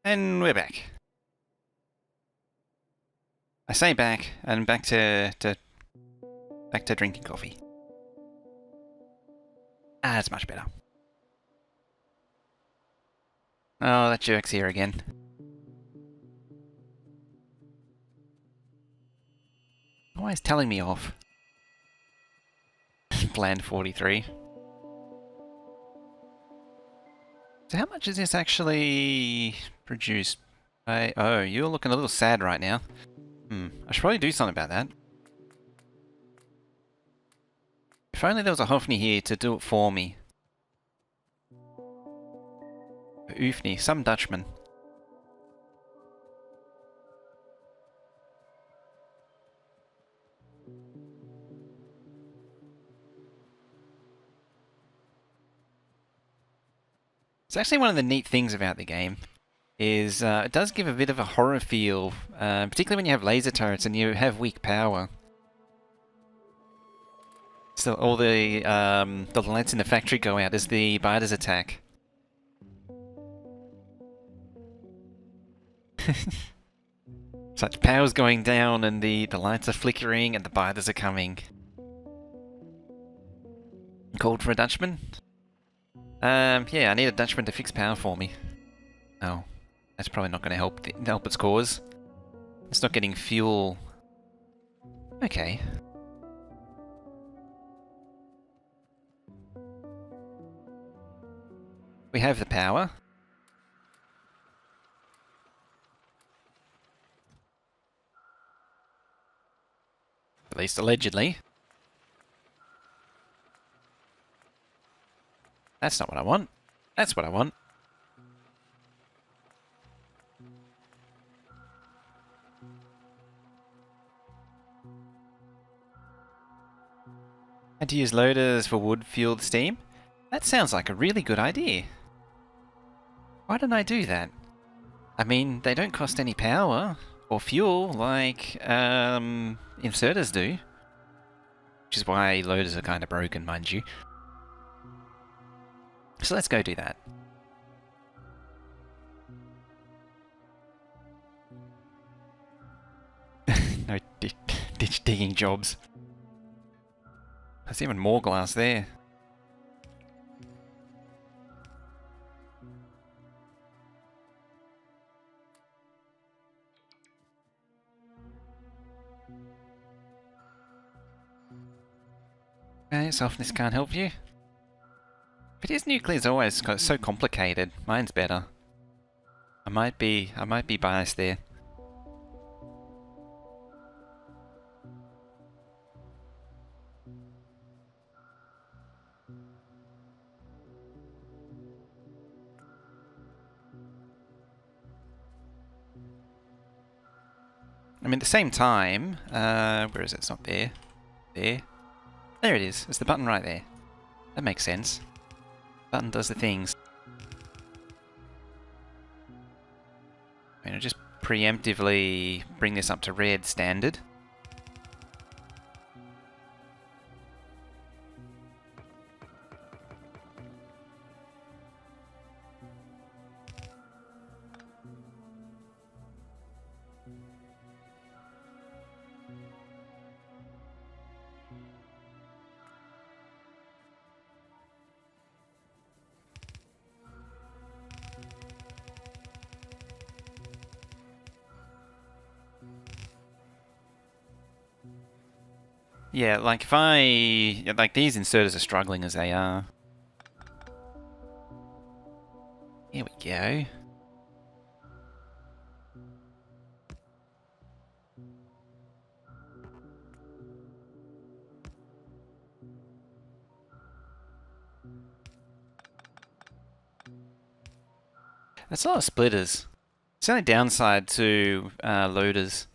And we're back. I say back, and back to drinking coffee. Ah, that's much better. Oh, that jerk's here again. Always telling me off. Plan 43. So how much is this actually produced? Oh, you're looking a little sad right now. I should probably do something about that. If only there was a Hofni here to do it for me. Oofni, some Dutchman. It's actually one of the neat things about the game is it does give a bit of a horror feel, particularly when you have laser turrets and you have weak power. So all the lights in the factory go out as the biters attack. Such power's going down and the lights are flickering and the biters are coming. Called for a Dutchman? Yeah, I need a Dutchman to fix power for me. Oh, that's probably not going to help its cause. It's not getting fuel. Okay. We have the power. At least allegedly. That's not what I want. That's what I want. And to use loaders for wood-fueled steam? That sounds like a really good idea. Why didn't I do that? I mean, they don't cost any power or fuel like inserters do. Which is why loaders are kind of broken, mind you. So let's go do that. No ditch digging jobs. There's even more glass there. Okay, softness can't help you. But his nuclear's always so complicated. Mine's better. I might be biased there. I mean, at the same time, where is it? It's not there. There. There it is. It's the button right there. That makes sense. Button does the things. I'm gonna just preemptively bring this up to red standard. Yeah, like if like these inserters are struggling as they are. Here we go. That's a lot of splitters. It's the only downside to loaders.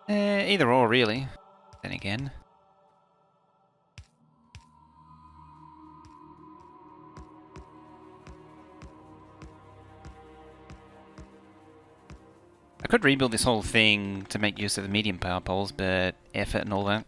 Either or, really. Then again. I could rebuild this whole thing to make use of the medium power poles, but effort and all that.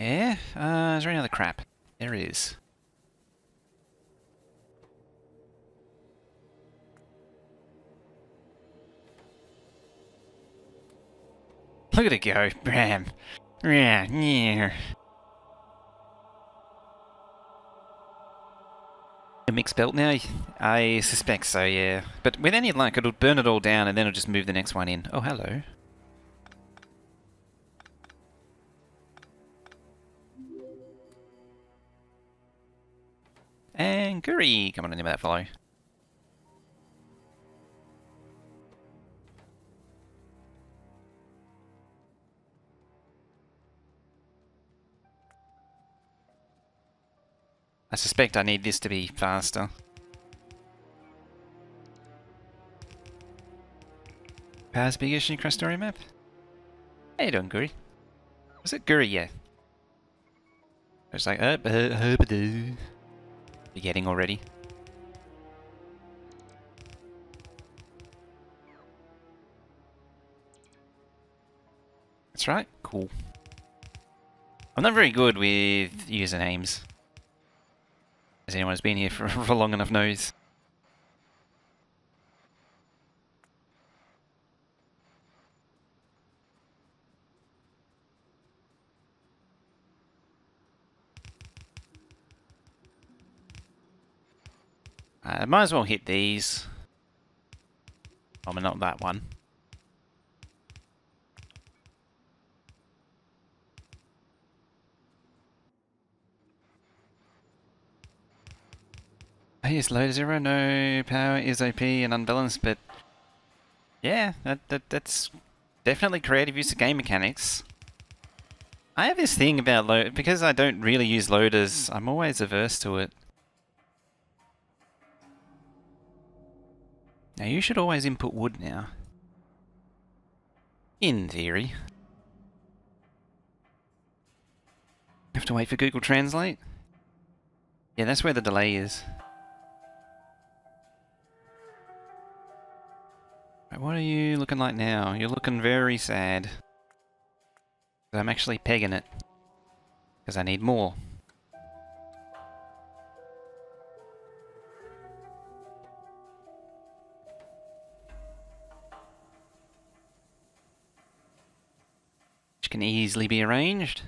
Yeah? Is there any other crap? There is. Look at it go. Bram. Yeah. A mixed belt now? I suspect so, yeah. But with any luck, it'll burn it all down and then it'll just move the next one in. Oh, hello. And Guri! Come on in with that fellow. I suspect I need this to be faster. Power's biggest in the Krastorio map? How you doing, Guri? Was it Guri? Yeah. It's like, forgetting already. That's right. Cool. I'm not very good with usernames. As anyone who's been here for long enough knows. I might as well hit these. Oh, but not that one. Oh, yes, load zero, no power is OP and unbalanced, but yeah, that's definitely creative use of game mechanics. I have this thing about load because I don't really use loaders. I'm always averse to it. Now you should always input wood now. In theory. Have to wait for Google Translate? Yeah, that's where the delay is. Right, what are you looking like now? You're looking very sad. I'm actually pegging it. Because I need more. Which can easily be arranged.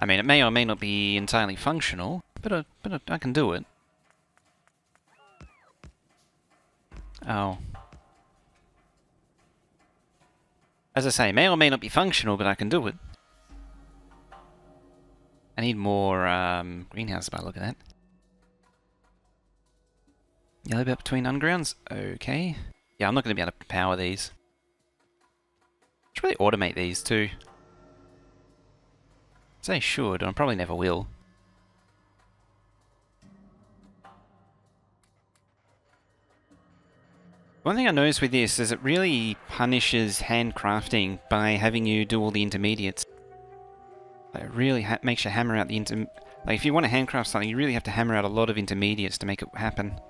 I mean, it may or may not be entirely functional, but I can do it. Oh. As I say, may or may not be functional, but I can do it. I need more greenhouse by the look at that. Yellow belt between undergrounds? Okay. Yeah, I'm not going to be able to power these. I should really automate these too. Say I should, and I probably never will. One thing I noticed with this is it really punishes handcrafting by having you do all the intermediates. Like, it really makes you hammer out the like, if you want to handcraft something, you really have to hammer out a lot of intermediates to make it happen.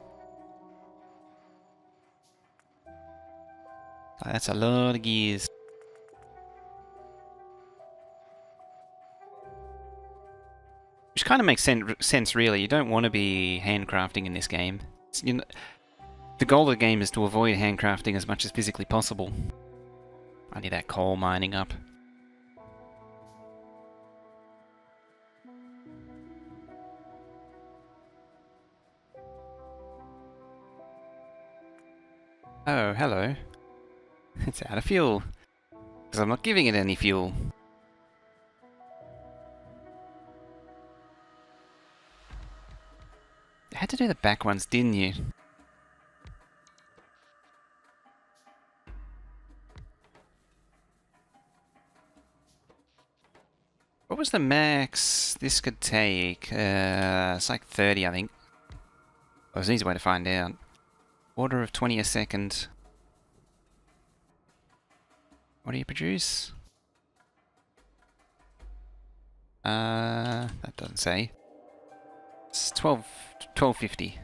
Like, that's a lot of gears. Which kind of makes sense, really. You don't want to be handcrafting in this game. You know, the goal of the game is to avoid handcrafting as much as physically possible. I need that coal mining up. Oh, hello. It's out of fuel. Because I'm not giving it any fuel. You had to do the back ones, didn't you? What was the max this could take? It's like 30, I think. That was an easy way to find out. Order of 20 a second. What do you produce? That doesn't say. It's 1250.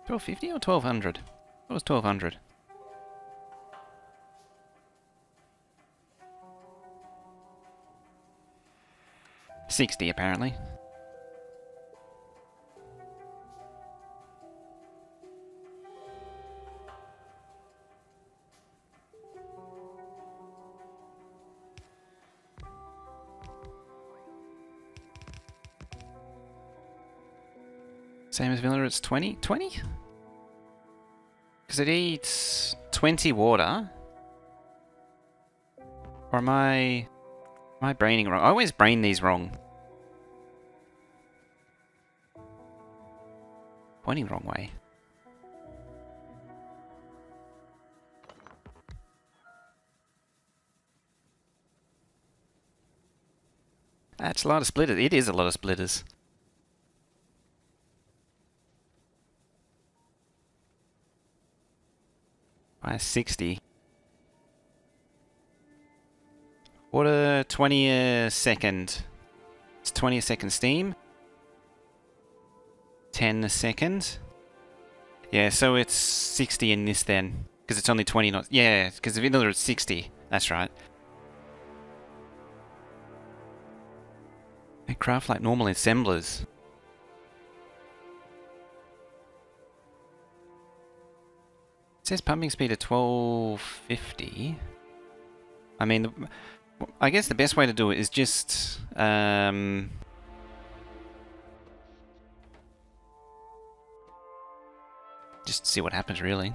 1250 or 1200? It was 1200. $60 apparently. Same as vanilla, it's 20? 20? Because it eats 20 water. Or am I braining wrong? I always brain these wrong. Pointing the wrong way. That's a lot of splitters. It is a lot of splitters. By 60. Water 20 a second. It's 20 a second steam. 10 a second. Yeah, so it's 60 in this then. Because it's only 20 knots. Yeah, because if another it's 60. That's right. They craft like normal assemblers. It says pumping speed at 1250. I mean, I guess the best way to do it is just see what happens, really.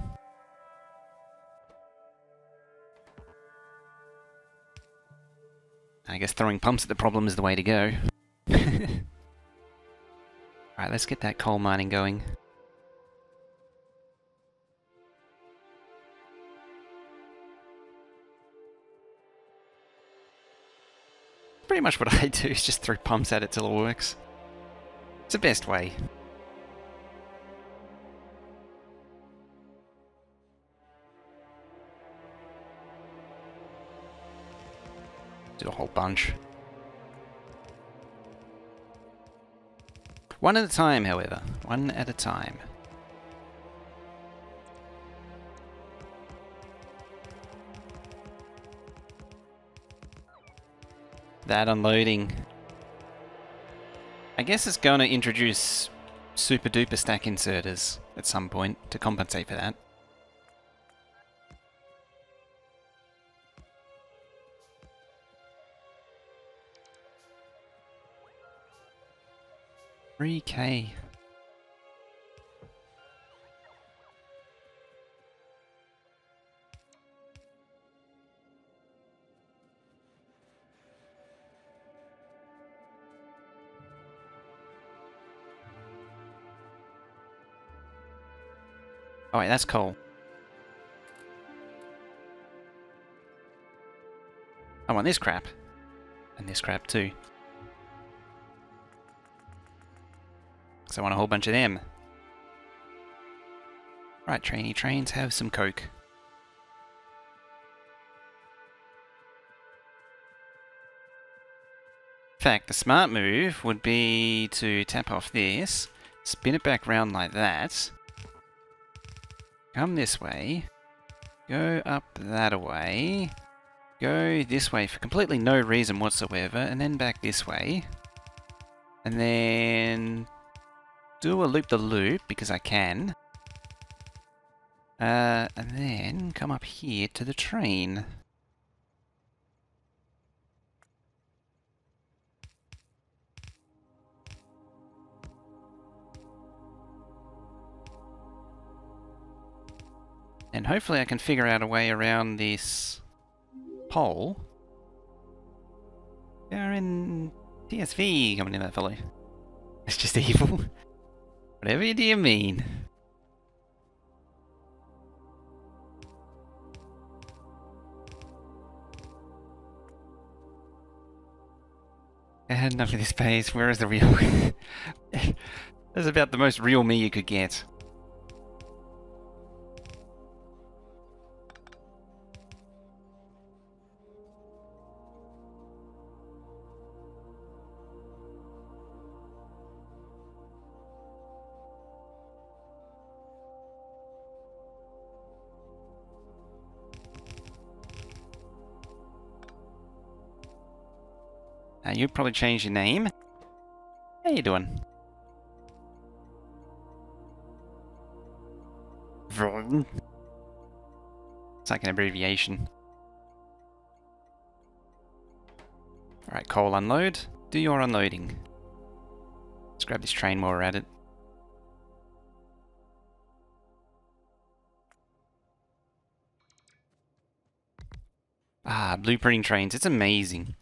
I guess throwing pumps at the problem is the way to go. Alright, let's get that coal mining going. Pretty much what I do is just throw pumps at it till it works. It's the best way. Do a whole bunch. One at a time, however. One at a time. That unloading. I guess it's going to introduce super duper stack inserters at some point to compensate for that. $3K. Oh wait, that's coal. I want this crap. And this crap too. So I want a whole bunch of them. Right, trainee trains, have some coke. In fact, the smart move would be to tap off this, spin it back round like that, come this way, go up that way, go this way for completely no reason whatsoever, and then back this way, and then do a loop-the-loop because I can, and then come up here to the train. And hopefully I can figure out a way around this Pole? They're in TSV coming in that fellow. It's just evil. Whatever do you mean? I had enough of this pace. Where is the real? That's about the most real me you could get. You'd probably change your name. How you doing? It's like an abbreviation. Alright, coal unload. Do your unloading. Let's grab this train while we're at it. Ah, blueprinting trains. It's amazing.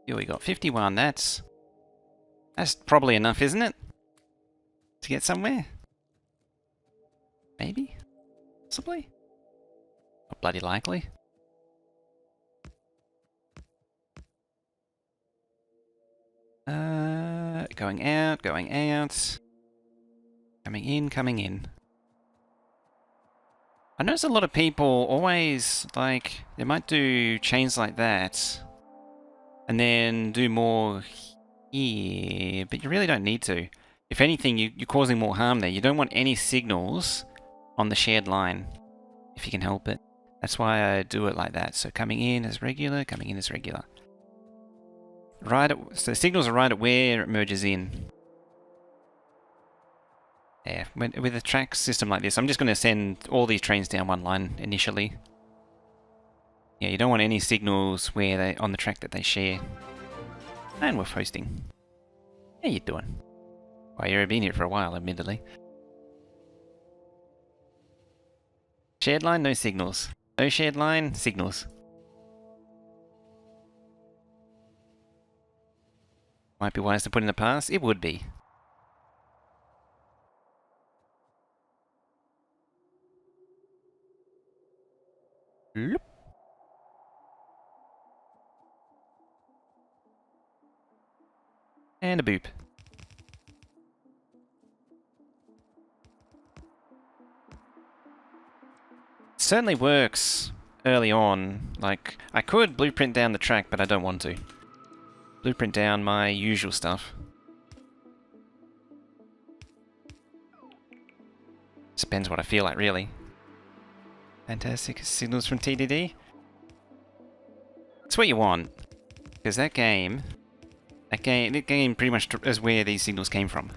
Here we got 51. That's probably enough, isn't it? To get somewhere? Maybe? Possibly? Not bloody likely. Going out, going out. Coming in, coming in. I notice a lot of people always, like, they might do chains like that and then do more here, but you really don't need to. If anything, you're causing more harm there. You don't want any signals on the shared line, if you can help it. That's why I do it like that. So coming in as regular, coming in as regular. So the signals are right at where it merges in. Yeah, with a track system like this, I'm just going to send all these trains down one line initially. Yeah, you don't want any signals where they on the track that they share. And we're hosting. How you doing? Well, you've been here for a while, admittedly. Shared line, no signals. No shared line, signals. Might be wise to put in a pass. It would be. Loop. And a boop. Certainly works early on. Like, I could blueprint down the track, but I don't want to. Blueprint down my usual stuff. Depends what I feel like, really. Fantastic signals from TDD. It's what you want, because that game pretty much is where these signals came from.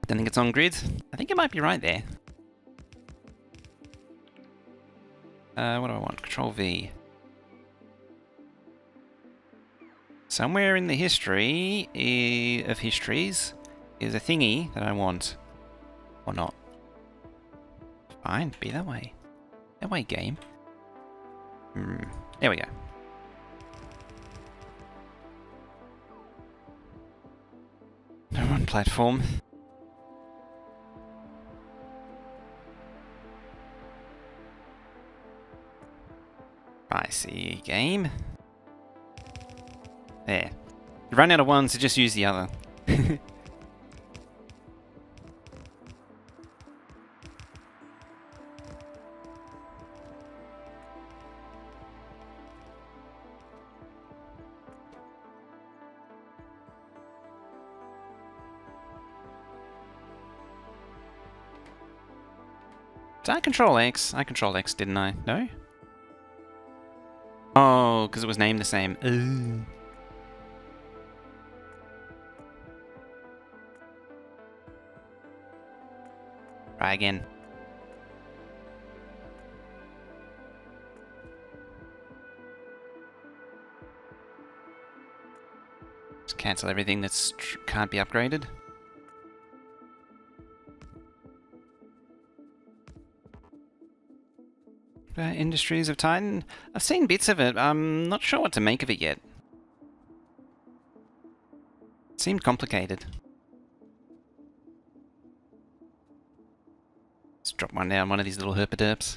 Don't think it's on grid. I think it might be right there. What do I want? Control V. Somewhere in the history of histories is a thingy that I want. Or not. Fine, be that way. That way, game. There we go. No one platform. I see, game. There. You run out of one, so just use the other. Did I control X? I controlled X, didn't I? No? Oh, because it was named the same. Ooh. Try again. Just cancel everything that's can't be upgraded. Industries of Titan. I've seen bits of it. I'm not sure what to make of it yet. It seemed complicated. Let's drop one down, one of these little herpaderps.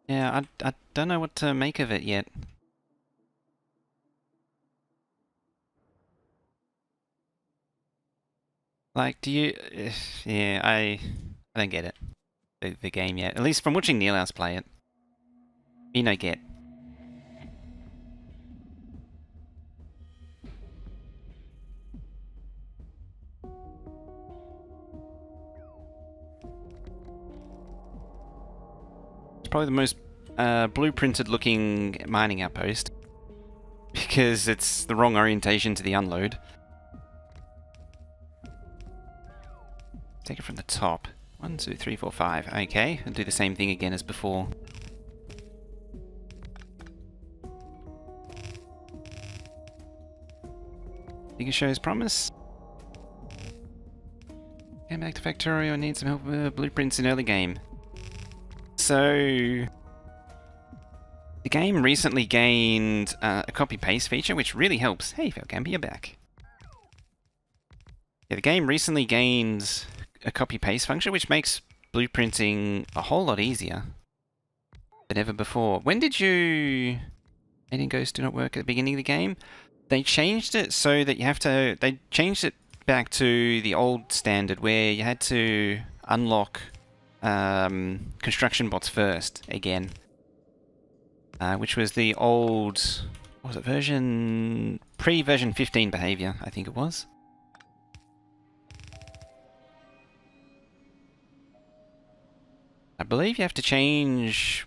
Yeah, I don't know what to make of it yet. Like, do you... yeah, I don't get it. The game yet. At least from watching Neilhouse play it. Me no get. It's probably the most blueprinted looking mining outpost. Because it's the wrong orientation to the unload. Take it from the top. 1, 2, 3, 4, 5. Okay, and do the same thing again as before. Think it shows promise. Came back to Factorio, need some help with blueprints in early game. So... the game recently gained a copy-paste feature, which really helps. Hey, failcamper, you're back. Yeah, the game recently gained a copy-paste function, which makes blueprinting a whole lot easier than ever before. When did you... Alien Ghosts do not work at the beginning of the game? They changed it so that you have to... They changed it back to the old standard where you had to unlock construction bots first, again. Which was the old... what was it? Version... pre-version 15 behavior, I think it was. I believe you have to change...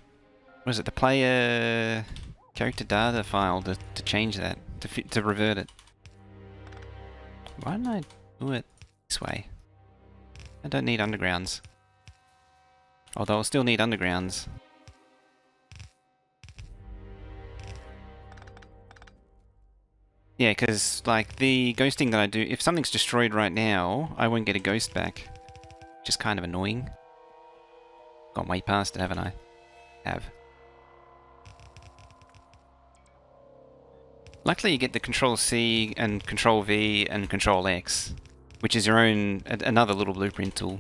was it the player character data file to change that, to revert it. Why didn't I do it this way? I don't need undergrounds. Although I'll still need undergrounds. Yeah, because like the ghosting that I do, if something's destroyed right now, I won't get a ghost back. Which is kind of annoying. Gone way past it, haven't I? Have. Luckily you get the Control C and Control V and Control X, which is your own, another little blueprint tool.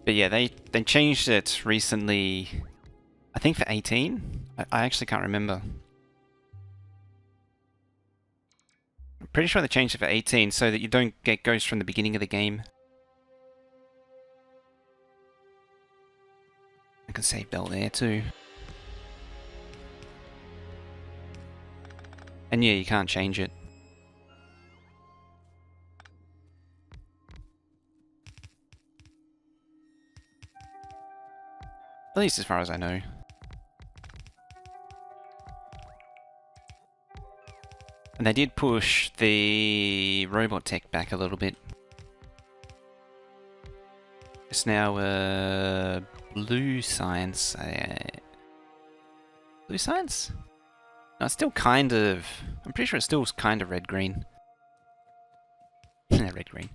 But yeah, they changed it recently, I think for 18? I actually can't remember. I'm pretty sure they changed it for 18 so that you don't get ghosts from the beginning of the game. I can save belt there too. And yeah, you can't change it. At least as far as I know. And they did push the robot tech back a little bit. It's now blue science. Blue science? No, it's still kind of... I'm pretty sure it's still kind of red-green. Red-green.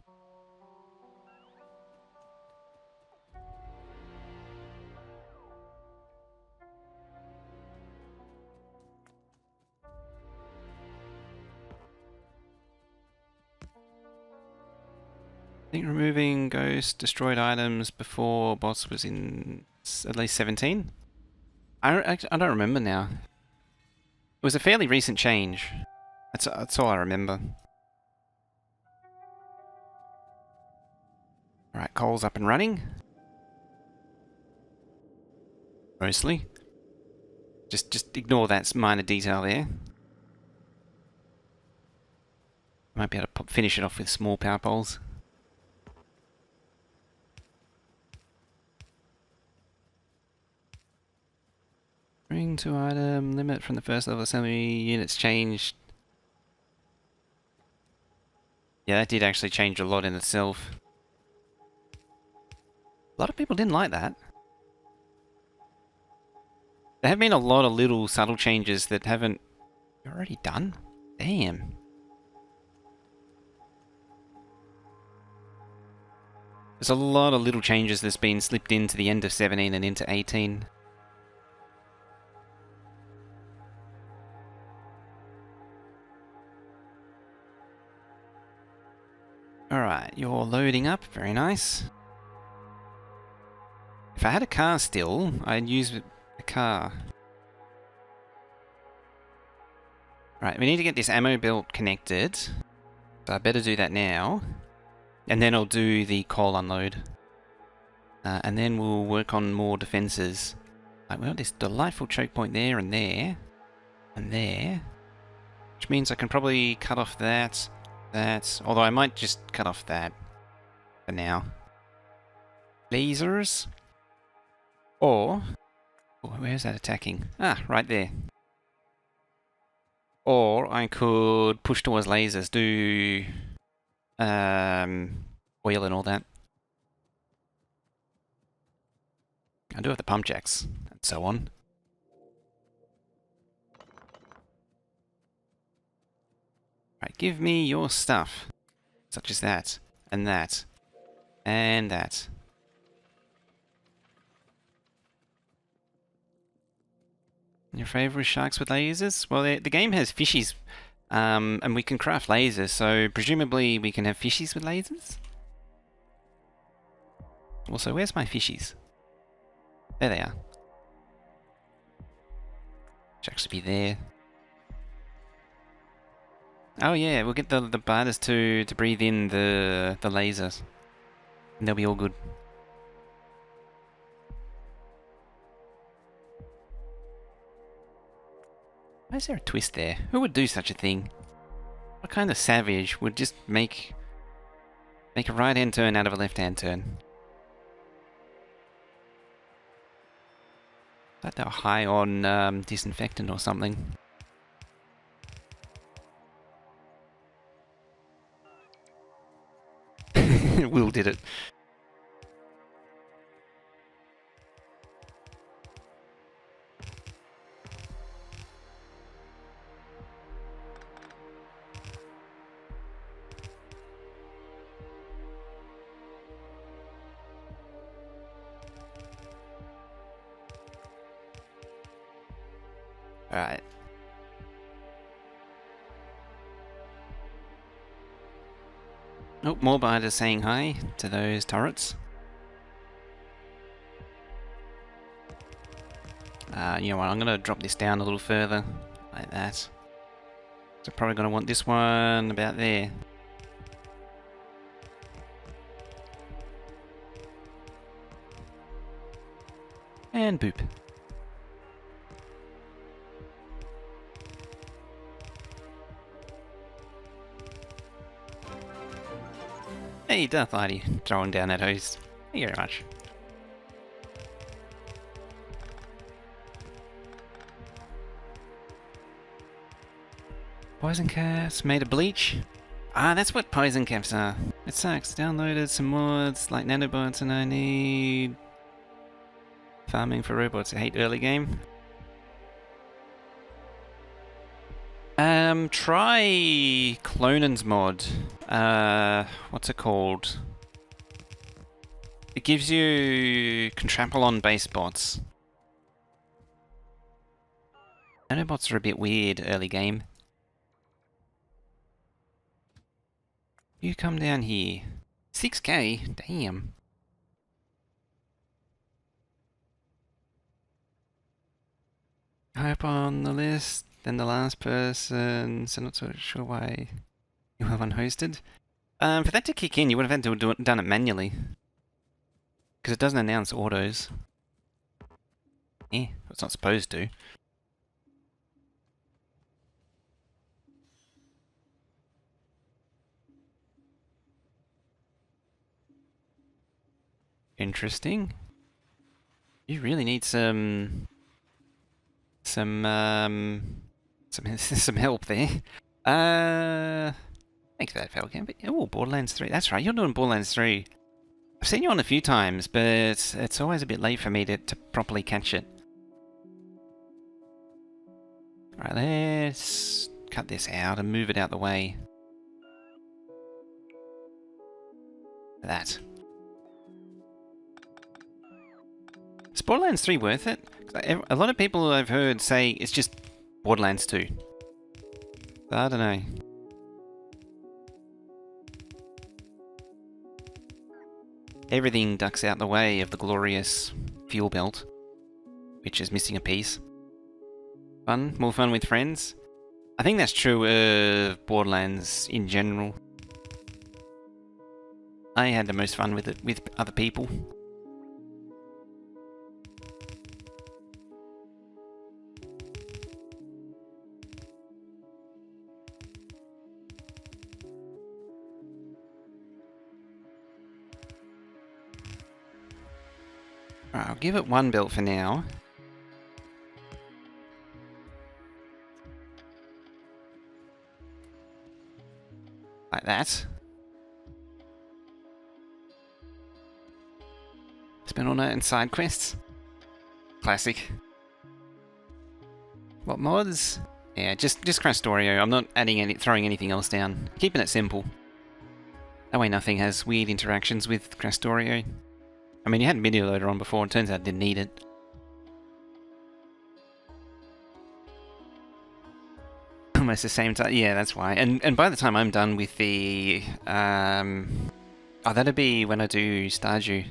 I think removing ghost destroyed items before boss was in at least 17? I don't remember now. It was a fairly recent change. That's all I remember. Alright, coal's up and running. Mostly. Just ignore that minor detail there. Might be able to finish it off with small power poles. Bring to item, limit from the first level assembly units changed. Yeah, that did actually change a lot in itself. A lot of people didn't like that. There have been a lot of little subtle changes that haven't... You're already done? Damn. There's a lot of little changes that's been slipped into the end of 17 and into 18. Alright, you're loading up. Very nice. If I had a car still, I'd use a car. Right, we need to get this ammo belt connected. So I better do that now. And then I'll do the coal unload. And then we'll work on more defences. Right, we got this delightful choke point there and there. And there. Which means I can probably cut off that. Although I might just cut off that. For now. Lasers. Or... Oh, where's that attacking? Ah, right there. Or I could push towards lasers, do... oil and all that. I do have the pump jacks, and so on. Right, give me your stuff. Such as that, and that, and that. Your favourite sharks with lasers? Well, the game has fishies, and we can craft lasers, so presumably we can have fishies with lasers? Also, where's my fishies? There they are. Should actually be there. Oh yeah, we'll get the biters to breathe in the lasers. And they'll be all good. Why is there a twist there? Who would do such a thing? What kind of savage would just make a right-hand turn out of a left-hand turn? I thought they were high on disinfectant or something. Will did it. Alright. Oh, more biters saying hi to those turrets. You know what, I'm gonna drop this down a little further, like that. So probably gonna want this one about there. And boop. Hey, Darth Lady, throwing down that hose. Thank you very much. Poison caps made of bleach? Ah, that's what poison caps are. It sucks. Downloaded some mods like nanobots and I need... Farming for robots. I hate early game. Try Clonan's mod. What's it called? It gives you Contrapolon base bots. Nanobots are a bit weird early game. You come down here. 6k? Damn. Hope on the list, then the last person, so not so sure why you have unhosted. For that to kick in, you would have had to have done it manually. Because it doesn't announce autos. It's not supposed to. Interesting. You really need some help there. Thanks for that, failcamper. Oh, Borderlands 3. That's right, you're doing Borderlands 3. I've seen you on a few times, but it's always a bit late for me to properly catch it. Alright, let's cut this out and move it out the way. That. Is Borderlands 3 worth it? A lot of people I've heard say it's just Borderlands 2. I don't know. Everything ducks out the way of the glorious fuel belt, which is missing a piece. Fun? More fun with friends? I think that's true of Borderlands in general. I had the most fun with it with other people. Alright, I'll give it one belt for now. Like that. Spend all night in side quests. Classic. What mods? Yeah, just Krastorio. I'm not throwing anything else down. Keeping it simple. That way nothing has weird interactions with Krastorio. I mean, you had Media Loader on before, it turns out I didn't need it. Almost the same time. Yeah, that's why. And by the time I'm done with the... oh, that'll be when I do Stardew.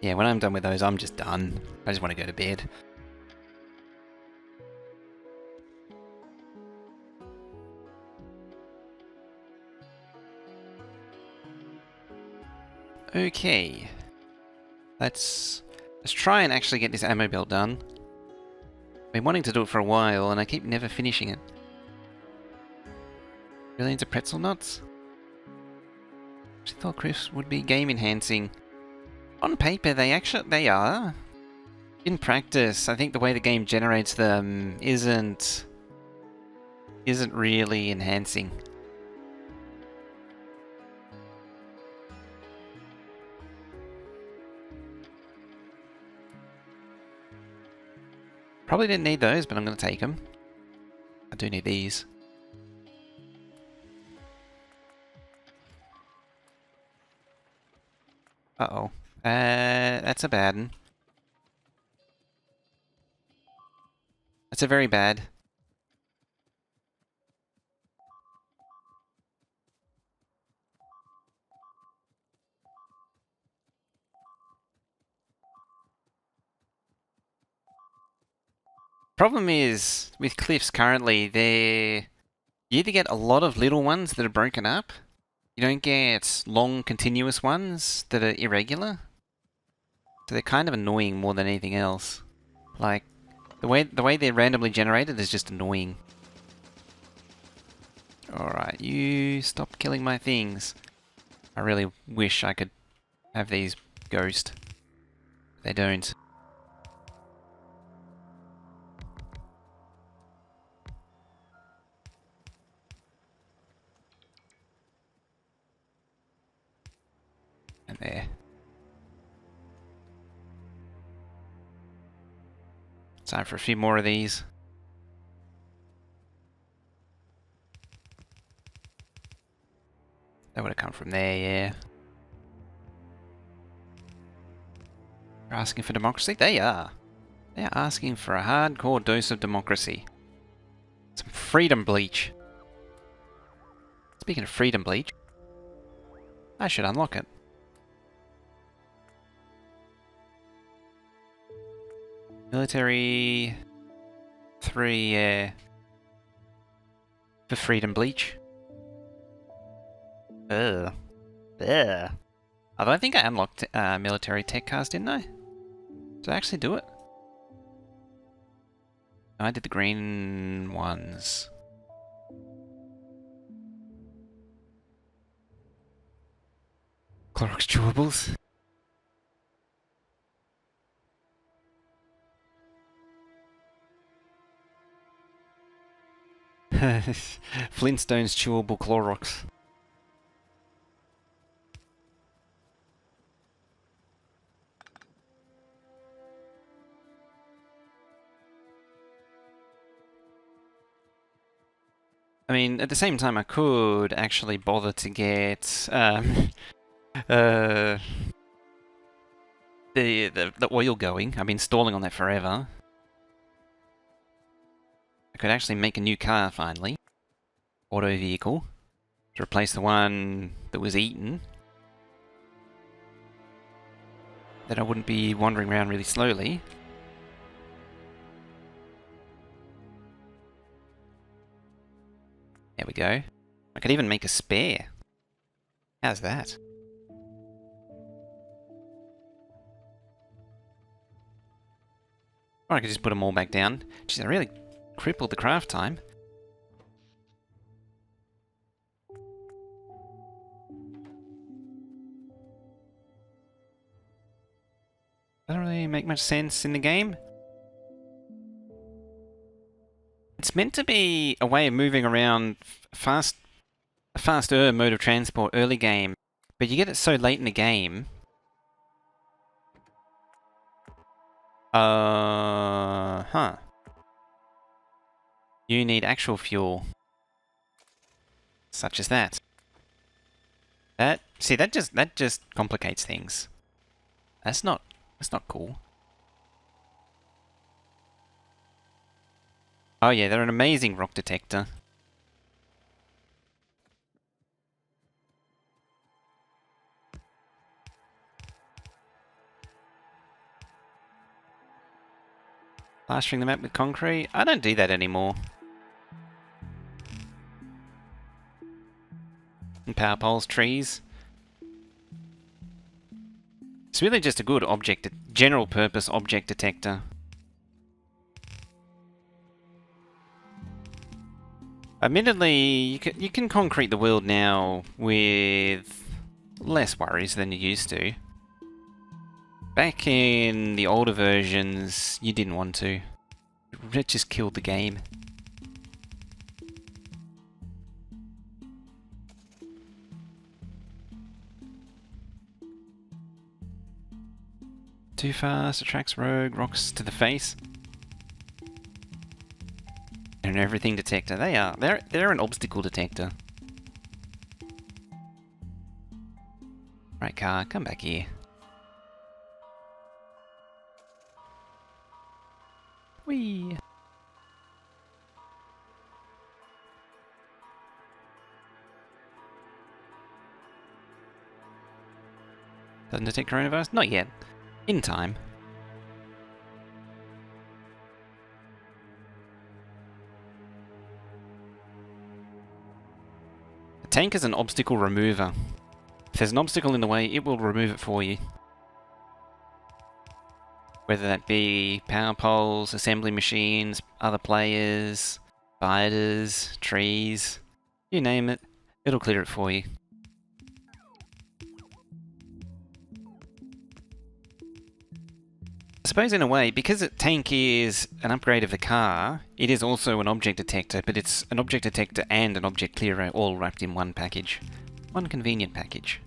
Yeah, when I'm done with those, I'm just done. I just want to go to bed. Okay. Let's try and actually get this ammo belt done. I've been wanting to do it for a while, and I keep never finishing it. Really into pretzel nuts? I thought crisps would be game enhancing. On paper, they are. In practice, I think the way the game generates them isn't really enhancing. Probably didn't need those, but I'm going to take them. I do need these. Uh-oh. That's a bad one. That's a very bad. Problem is, with cliffs currently, you either get a lot of little ones that are broken up. You don't get long, continuous ones that are irregular. So they're kind of annoying more than anything else. Like, the way they're randomly generated is just annoying. Alright, you stop killing my things. I really wish I could have these ghost. They don't. And there. Time for a few more of these. That would have come from there, yeah. They're asking for democracy? They are. They are asking for a hardcore dose of democracy. Some freedom bleach. Speaking of freedom bleach, I should unlock it. Military 3, yeah. For freedom bleach. Ugh. Ugh. Although I think I unlocked military tech cars, didn't I? Did I actually do it? No, I did the green ones. Clorox chewables. Flintstones chewable Clorox. I mean, at the same time, I could actually bother to get the oil going. I've been stalling on that forever. I could actually make a new car finally. Auto vehicle. To replace the one that was eaten. That I wouldn't be wandering around really slowly. There we go. I could even make a spare. How's that? Or I could just put them all back down. Jeez, I really crippled the craft time. Doesn't really make much sense in the game. It's meant to be a way of moving around a faster mode of transport early game, but you get it so late in the game. Huh. You need actual fuel. Such as that. See, that just complicates things. That's not cool. Oh yeah, they're an amazing rock detector. Plastering the map with concrete? I don't do that anymore. And power poles, trees. It's really just a good general purpose object detector. Admittedly, you can concrete the world now with less worries than you used to. Back in the older versions, you didn't want to. It just killed the game. Too fast, attracts rogue, rocks to the face. They're an everything detector. They are. They're an obstacle detector. Right, car, come back here. Whee! Doesn't detect coronavirus? Not yet. In time. The tank is an obstacle remover. If there's an obstacle in the way, it will remove it for you. Whether that be power poles, assembly machines, other players, spiders, trees, you name it, it'll clear it for you. I suppose in a way, because a tank is an upgrade of the car, it is also an object detector, but it's an object detector and an object clearer all wrapped in one package. One convenient package.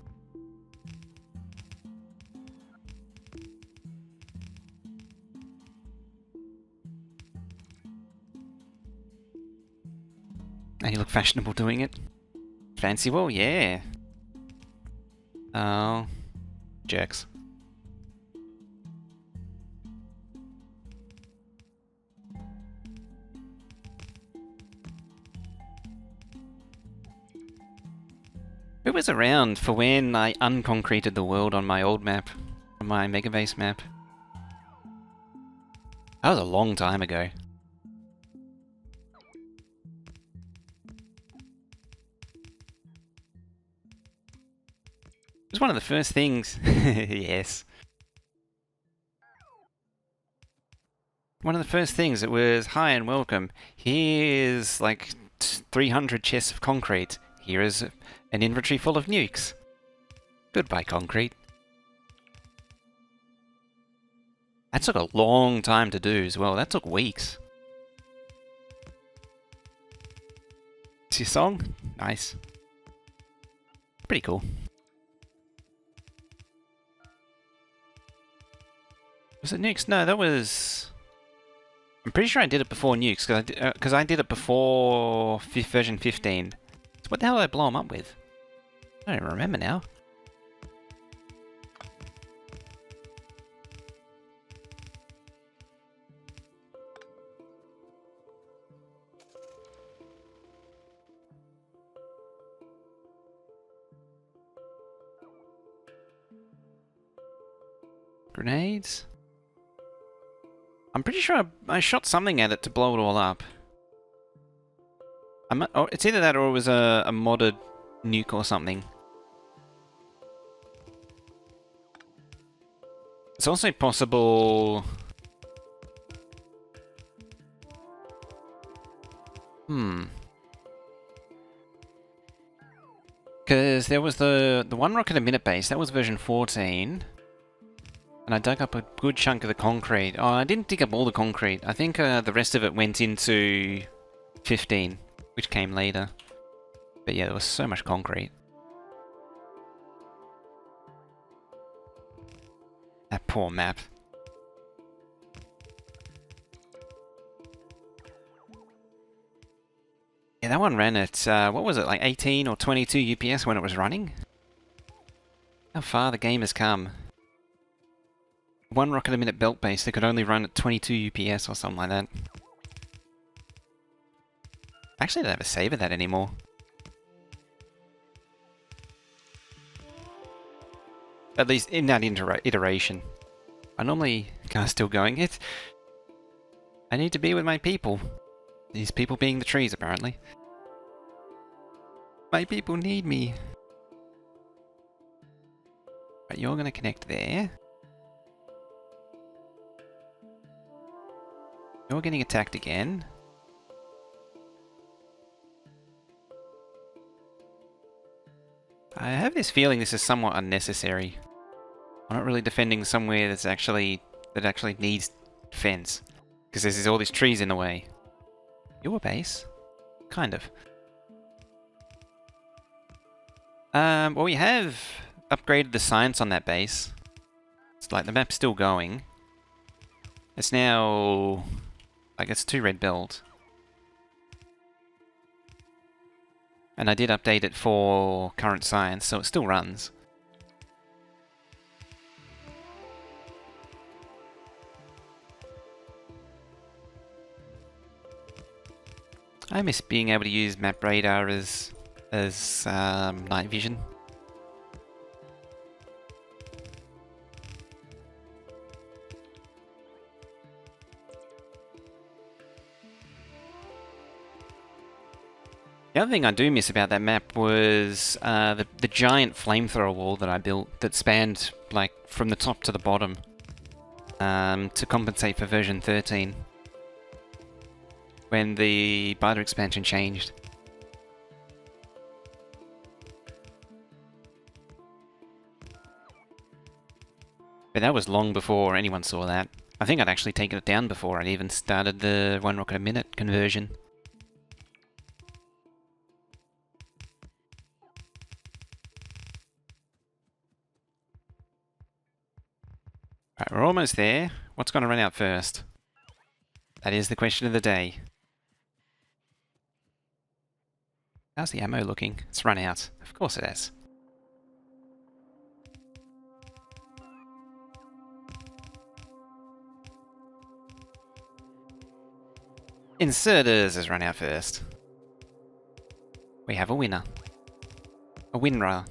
And you look fashionable doing it. Fancy wall, yeah. Oh, jerks. Who was around for when I unconcreted the world on my old map? On my Megabase map? That was a long time ago. It was one of the first things... yes. One of the first things that was, hi and welcome. Here's like 300 chests of concrete. Here is an inventory full of nukes. Goodbye, concrete. That took a long time to do as well. That took weeks. It's your song? Nice. Pretty cool. Was it nukes? No, that was... I'm pretty sure I did it before nukes, because I did it before version 15. So what the hell did I blow them up with? I don't even remember now. Grenades? I'm pretty sure I shot something at it to blow it all up. Oh, it's either that or it was a modded nuke or something. It's also possible... Because there was the one rocket a minute base, that was version 14. And I dug up a good chunk of the concrete. Oh, I didn't dig up all the concrete. I think the rest of it went into 15, which came later. But yeah, there was so much concrete. That poor map. Yeah, that one ran at, what was it, like 18 or 22 UPS when it was running? How far the game has come. One rocket a minute belt base that could only run at 22 UPS or something like that. Actually, I don't have a save of that anymore. At least in that iteration. I normally kind of still going it. I need to be with my people. These people being the trees, apparently. My people need me. Right, you're going to connect there. You're getting attacked again. I have this feeling this is somewhat unnecessary. I'm not really defending somewhere that actually needs defense. Because there's all these trees in the way. Your base? Kind of. Well, we have upgraded the science on that base. It's like the map's still going. It's now... like it's 2 red build. And I did update it for current science, so it still runs. I miss being able to use map radar as night vision. The other thing I do miss about that map was the giant flamethrower wall that I built that spanned like from the top to the bottom to compensate for version 13 when the beta expansion changed. But that was long before anyone saw that. I think I'd actually taken it down before I'd even started the 1 rocket a minute conversion. Right, we're almost there. What's going to run out first? That is the question of the day. How's the ammo looking? It's run out. Of course it has. Inserters has run out first. We have a winner. A winner.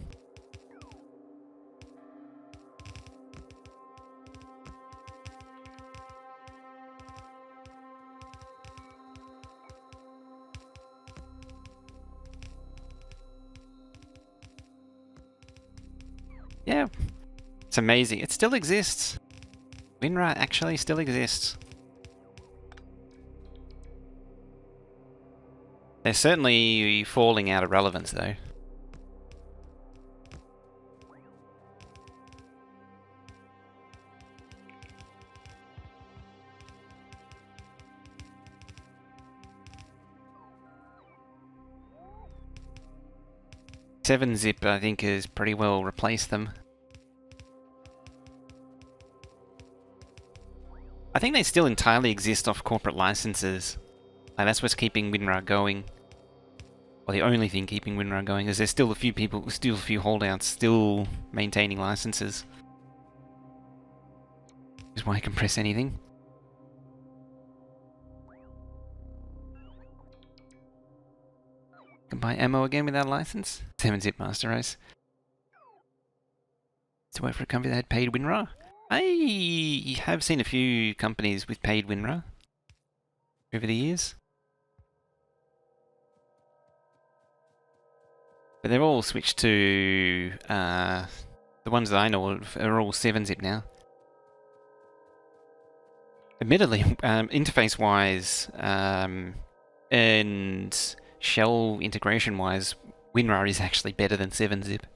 Yeah, it's amazing. It still exists. WinRAR actually still exists. They're certainly falling out of relevance, though. Seven-zip, I think, has pretty well replaced them. think they still entirely exist off corporate licenses. Like, that's what's keeping WinRAR going. Well, the only thing keeping WinRAR going is there's still a few people, still a few holdouts, still maintaining licenses. Is why I can press anything. Can buy ammo again without a license. 7-zip Master Race. To work for a company that had paid WinRAR. I have seen a few companies with paid WinRAR over the years. But they've all switched to, the ones that I know of are all 7-zip now. Admittedly, interface-wise, and shell integration-wise, WinRAR is actually better than 7-zip.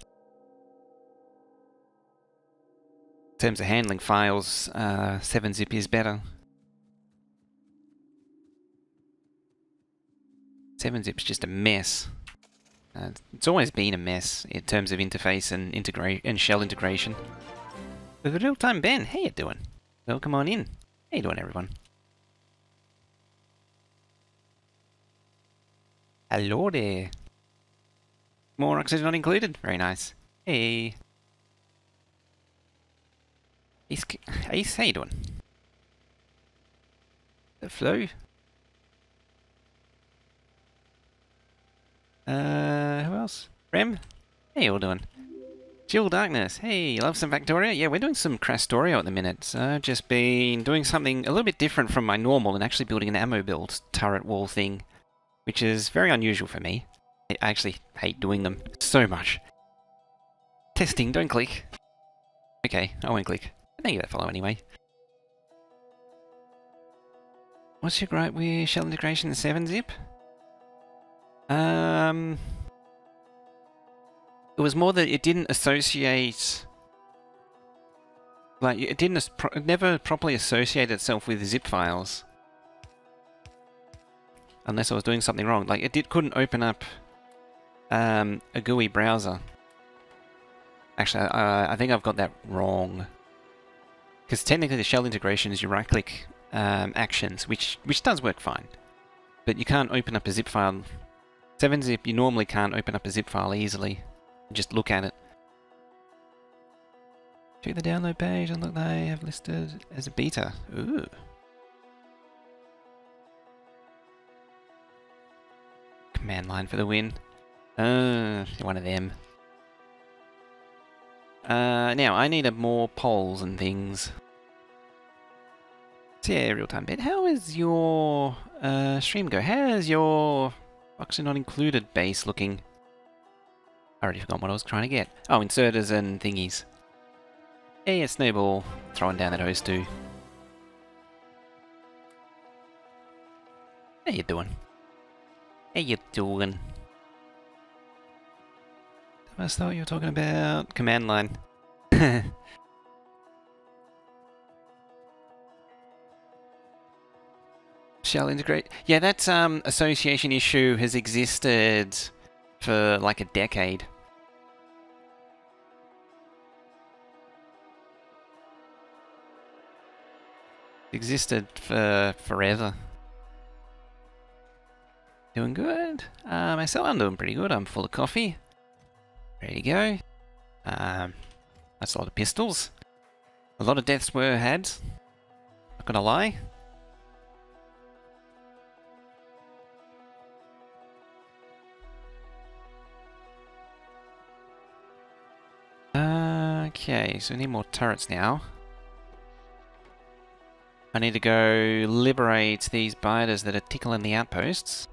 In terms of handling files, 7-zip is better. 7-zip's just a mess. It's always been a mess in terms of interface and shell integration. With a real-time Ben, how you doing? Welcome on in. How you doing, everyone? Hello there. More oxygen not included. Very nice. Hey. Ace, how you doing? The flow. Who else? Rem? How you all doing? Chill Darkness. Hey, love some Factorio? Yeah, we're doing some Krastorio at the minute. So I've just been doing something a little bit different from my normal and actually building an ammo build turret wall thing, which is very unusual for me. I actually hate doing them so much. Testing, don't click. Okay, I won't click. Thank you for that follow anyway. What's your gripe with shell integration in 7-zip? It was more that it didn't associate... Like, it never properly associated itself with zip files. Unless I was doing something wrong. Like, it couldn't open up a GUI browser. Actually, I think I've got that wrong. Because technically the shell integration is your right-click actions, which does work fine. But you can't open up a zip file. 7-zip, you normally can't open up a zip file easily. Just look at it. Check the download page and look, they have listed as a beta. Ooh. Command line for the win. One of them. Now, I need more polls and things. So yeah, real-time bed. How is your stream go? How's your Oxygen Not Included base looking? I already forgot what I was trying to get. Oh, inserters and thingies. Hey, a snowball. Throwing down that hose too. How you doing? How you doing? I thought you were talking about command line. Shall integrate. Yeah, that association issue has existed for like a decade. It existed for forever. Doing good. Myself, I'm doing pretty good. I'm full of coffee. Ready to go. That's a lot of pistols. A lot of deaths were had. Not gonna lie. Okay, so we need more turrets now. I need to go liberate these biters that are tickling the outposts.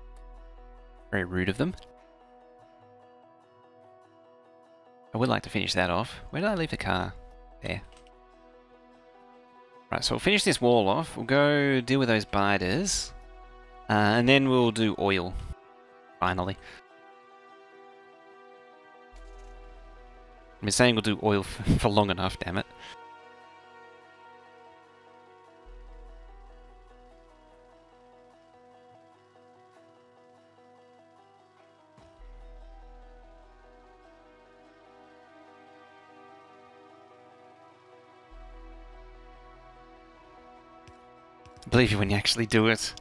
Very rude of them. I would like to finish that off. Where did I leave the car? There. Right, so we'll finish this wall off. We'll go deal with those biters. And then we'll do oil. Finally. I've been saying we'll do oil for long enough, damn it. I believe you when you actually do it.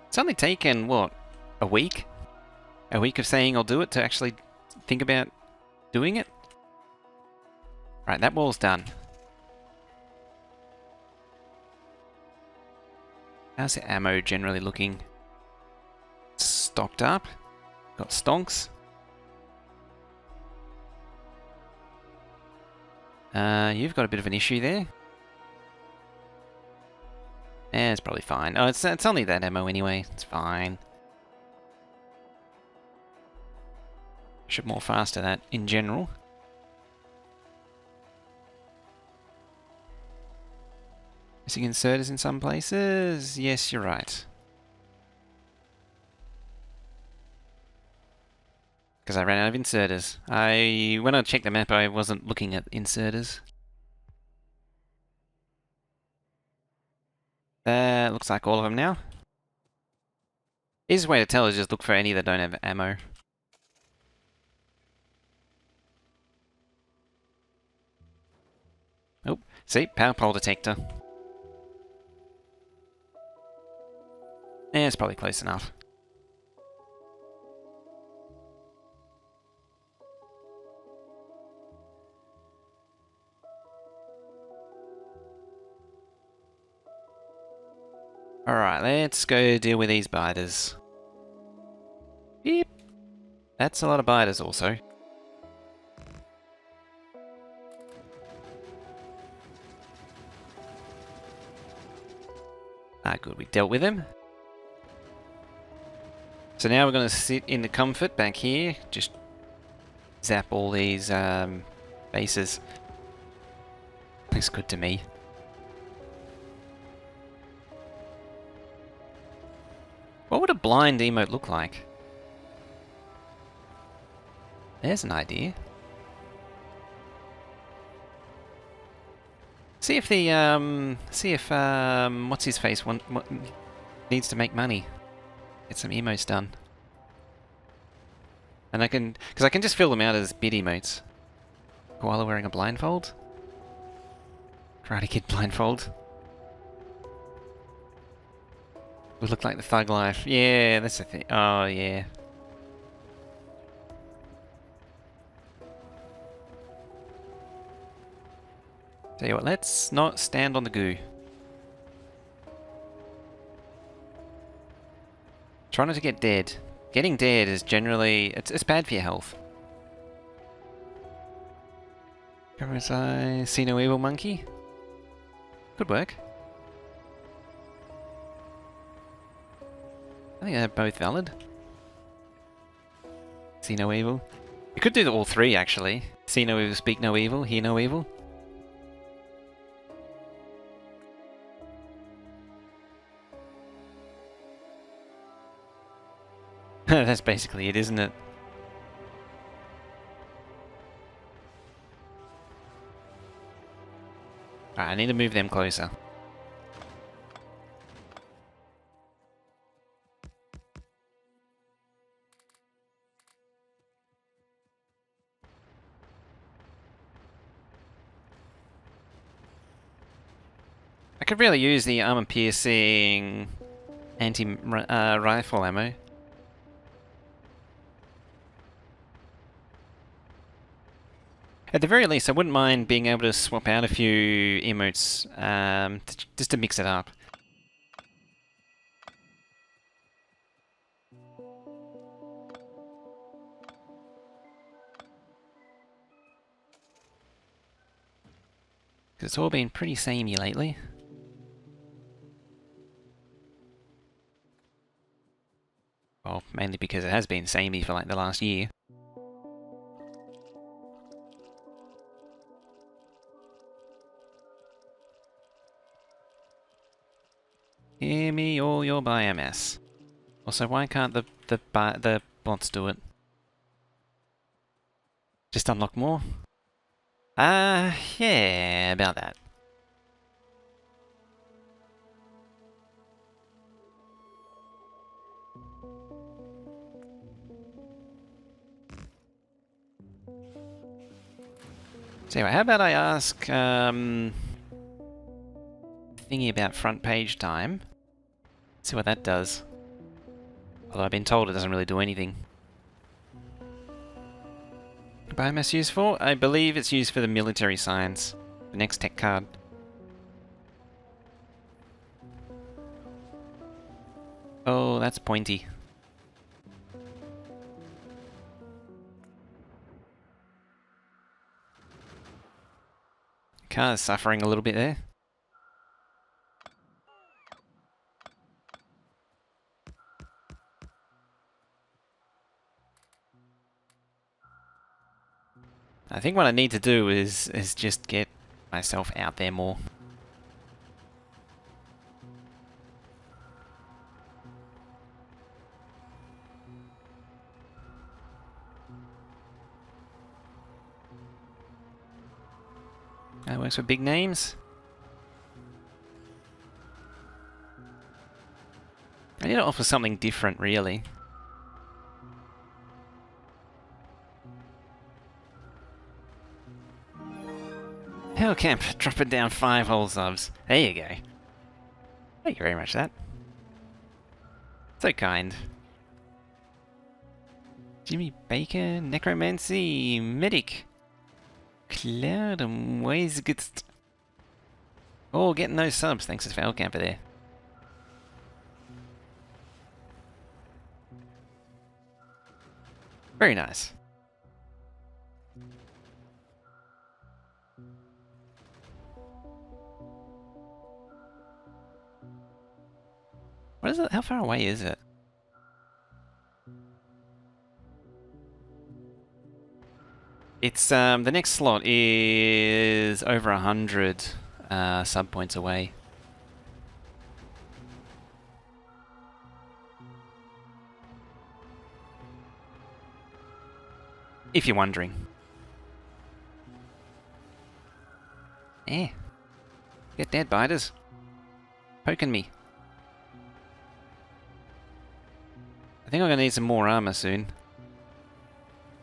It's only taken, what, a week? A week of saying I'll do it to actually think about doing it? Right, that wall's done. How's the ammo generally looking? Stocked up. Got stonks. You've got a bit of an issue there. Eh, it's probably fine. Oh, it's only that ammo anyway. It's fine. Should more faster that in general. Missing inserters in some places? Yes, you're right. Because I ran out of inserters. When I checked the map, I wasn't looking at inserters. That looks like all of them now. Easiest way to tell is just look for any that don't have ammo. Oh, see? Power pole detector. Eh, it's probably close enough. Alright, let's go deal with these biters. Beep. That's a lot of biters also. Ah, good, we dealt with him. So now we're going to sit in the comfort back here, just zap all these bases. Looks good to me. What would a blind emote look like? There's an idea. See if what's his face needs to make money. Get some emotes done. And because I can just fill them out as bid emotes. Koala wearing a blindfold? Karate Kid blindfold? Would look like the Thug Life. Yeah, that's the thing. Oh, yeah. Tell you what, let's not stand on the goo. Try not to get dead. Getting dead is generally... It's bad for your health. Camera's eye, see no evil monkey. Good work. I think they're both valid. See no evil. You could do all three actually. See no evil, speak no evil, hear no evil. That's basically it, isn't it? Alright, I need to move them closer. I could really use the armor-piercing anti-rifle ammo. At the very least, I wouldn't mind being able to swap out a few emotes just to mix it up. Because it's all been pretty samey lately. Well, mainly because it has been samey for like the last year. Hear me all your biomass. Also, why can't the bots do it? Just unlock more? Yeah, about that. So anyway, how about I ask, thingy about front page time. See what that does. Although I've been told it doesn't really do anything. Biomass used for? I believe it's used for the military science. The next tech card. Oh, that's pointy. Car's suffering a little bit there. I think what I need to do is just get myself out there more. That works for big names. I need to offer something different, really. Failcamper, drop it down 5 whole subs. There you go. Thank you very much for that. So kind. Jimmy Baker, Necromancy, Medic. Cloud and Weisgitst. Oh, getting those subs. Thanks to Failcamper there. Very nice. What is it? How far away is it? It's the next slot is over 100 sub points away. If you're wondering. Get dead, biters. Poking me. I think I'm gonna need some more armor soon.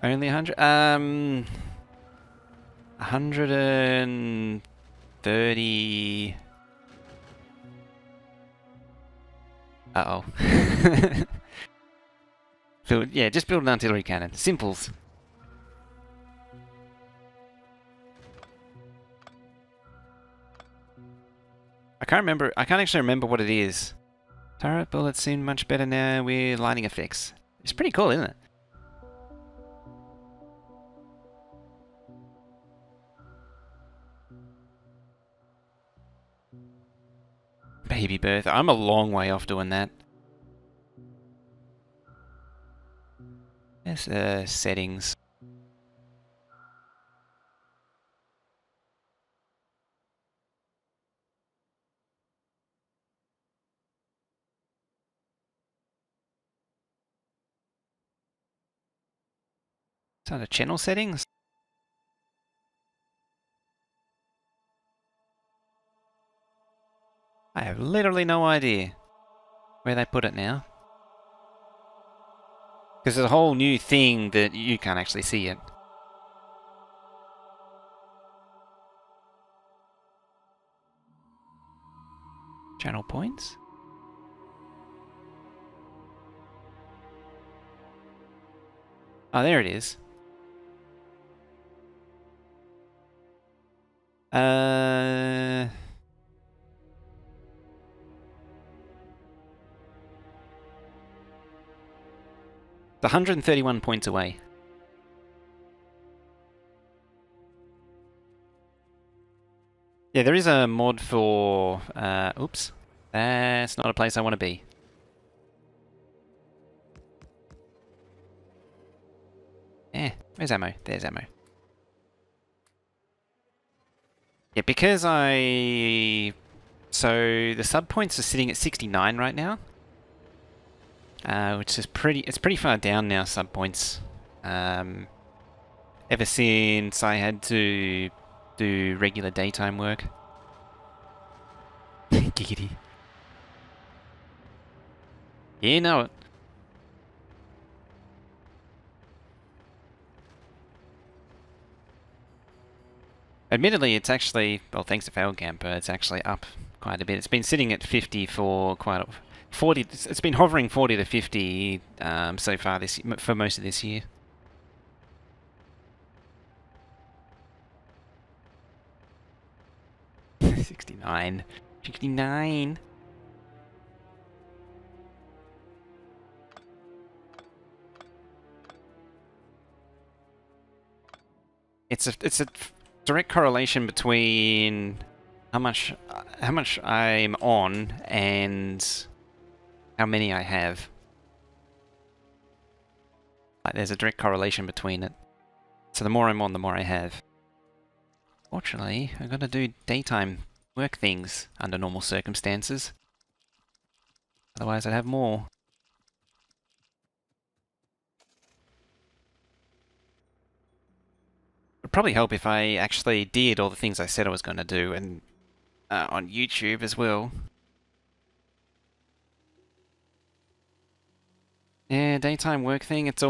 Only 100? 130... Uh-oh. Yeah, just build an artillery cannon. Simples. I can't actually remember what it is. Turret bullets seem much better now with lighting effects. It's pretty cool, isn't it? Baby birth. I'm a long way off doing that. There's settings. Is that the channel settings? I have literally no idea where they put it now. Because there's a whole new thing that you can't actually see it. Channel points? Oh, there it is. It's 131 points away. Yeah, there is a mod for... oops. That's not a place I want to be. Where's ammo? There's ammo. Yeah, because so the sub points are sitting at 69 right now. Which is it's pretty far down now, sub points. Ever since I had to do regular daytime work. Giggity. You know it. Admittedly, it's actually, well, thanks to failcamper, it's actually up quite a bit. It's been sitting at 50 for quite a 40. It's been hovering 40 to 50 so far for most of this year. $69. $69. It's a direct correlation between how much I'm on and how many I have. Like, there's a direct correlation between it. So the more I'm on, the more I have. Fortunately, I've got to do daytime work things under normal circumstances. Otherwise, I'd have more. It'd probably help if I actually did all the things I said I was going to do, and on YouTube as well. Yeah, daytime work thing, it's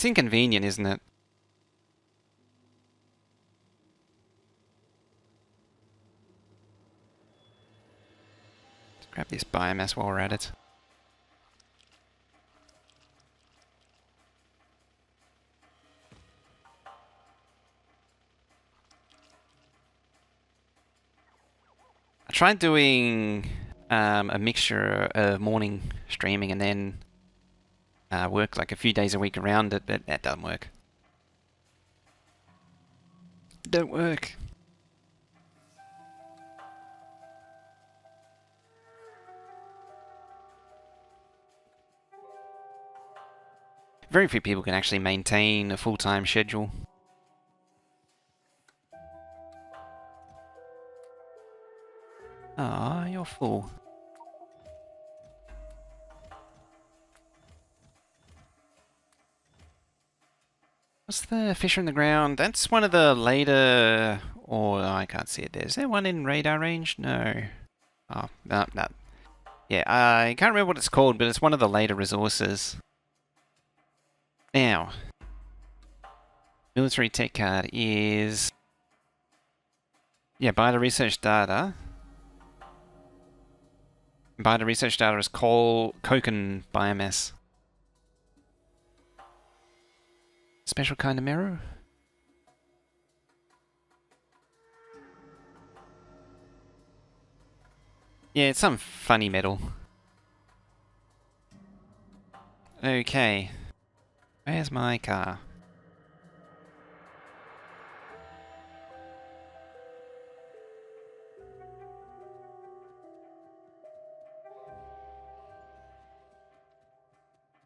inconvenient, isn't it? Let's grab this biomass while we're at it. I tried doing a mixture of morning streaming and then work like a few days a week around it, but that doesn't work. Don't work. Very few people can actually maintain a full-time schedule. Ah, you're full. What's the fisher in the ground? That's one of the later... Or, oh, I can't see it there. Is there one in radar range? No. Oh, no, no. Yeah, I can't remember what it's called, but it's one of the later resources. Now, military tech card is... Yeah, buy the research data. Buy the research data is coke and biomass. Special kind of mirror? Yeah, it's some funny metal. Okay. Where's my car?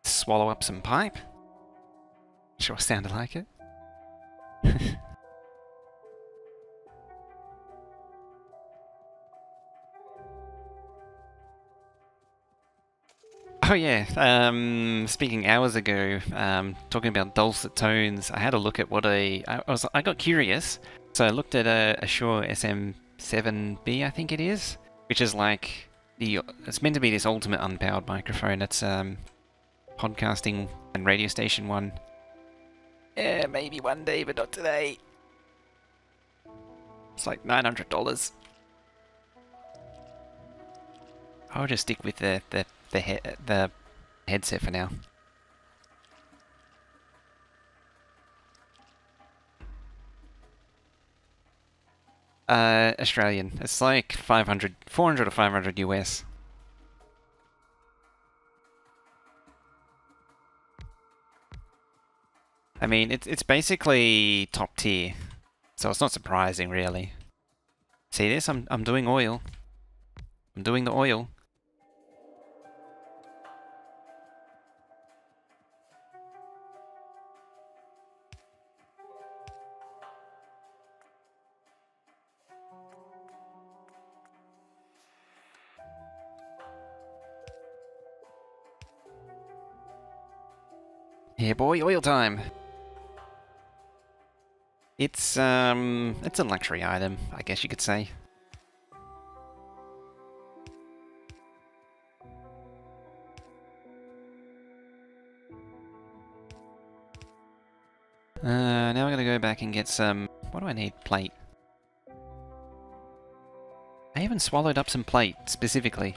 Swallow up some pipe? Sure sounded like it. Oh yeah, speaking hours ago, talking about dulcet tones, I had a look at what I got curious, so I looked at a Shure SM7B, I think it is, which is like it's meant to be this ultimate unpowered microphone. It's podcasting and radio station one. Yeah, maybe one day, but not today. It's like $900. I'll just stick with the headset for now. Australian. It's like 400 or 500 US. I mean, it's basically top tier, so it's not surprising really. See this? I'm doing oil. I'm doing the oil. Yeah, boy, oil time. It's a luxury item, I guess you could say. Now I'm gonna go back and get some... What do I need? Plate. I I even swallowed up some plate, specifically.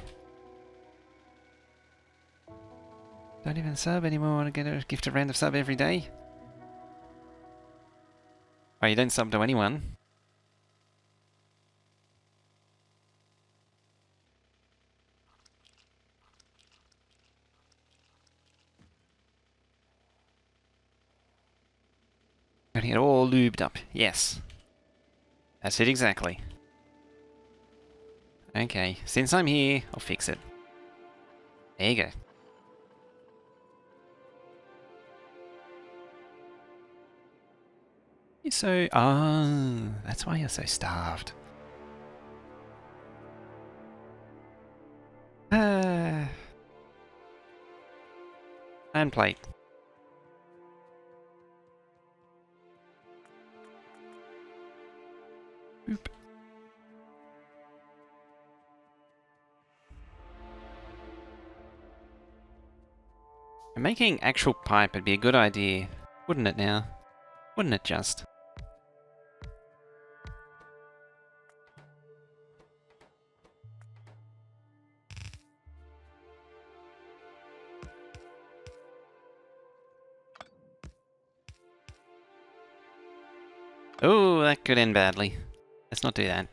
Don't even sub anymore, I get a gift a random sub every day. Oh, you don't sub to anyone? Getting it all lubed up, yes. That's it exactly. Okay, since I'm here, I'll fix it. There you go. You're so... Oh, that's why you're so starved. And plate. Oop. Making actual pipe would be a good idea, wouldn't it now? Wouldn't it just? Oh, that could end badly. Let's not do that.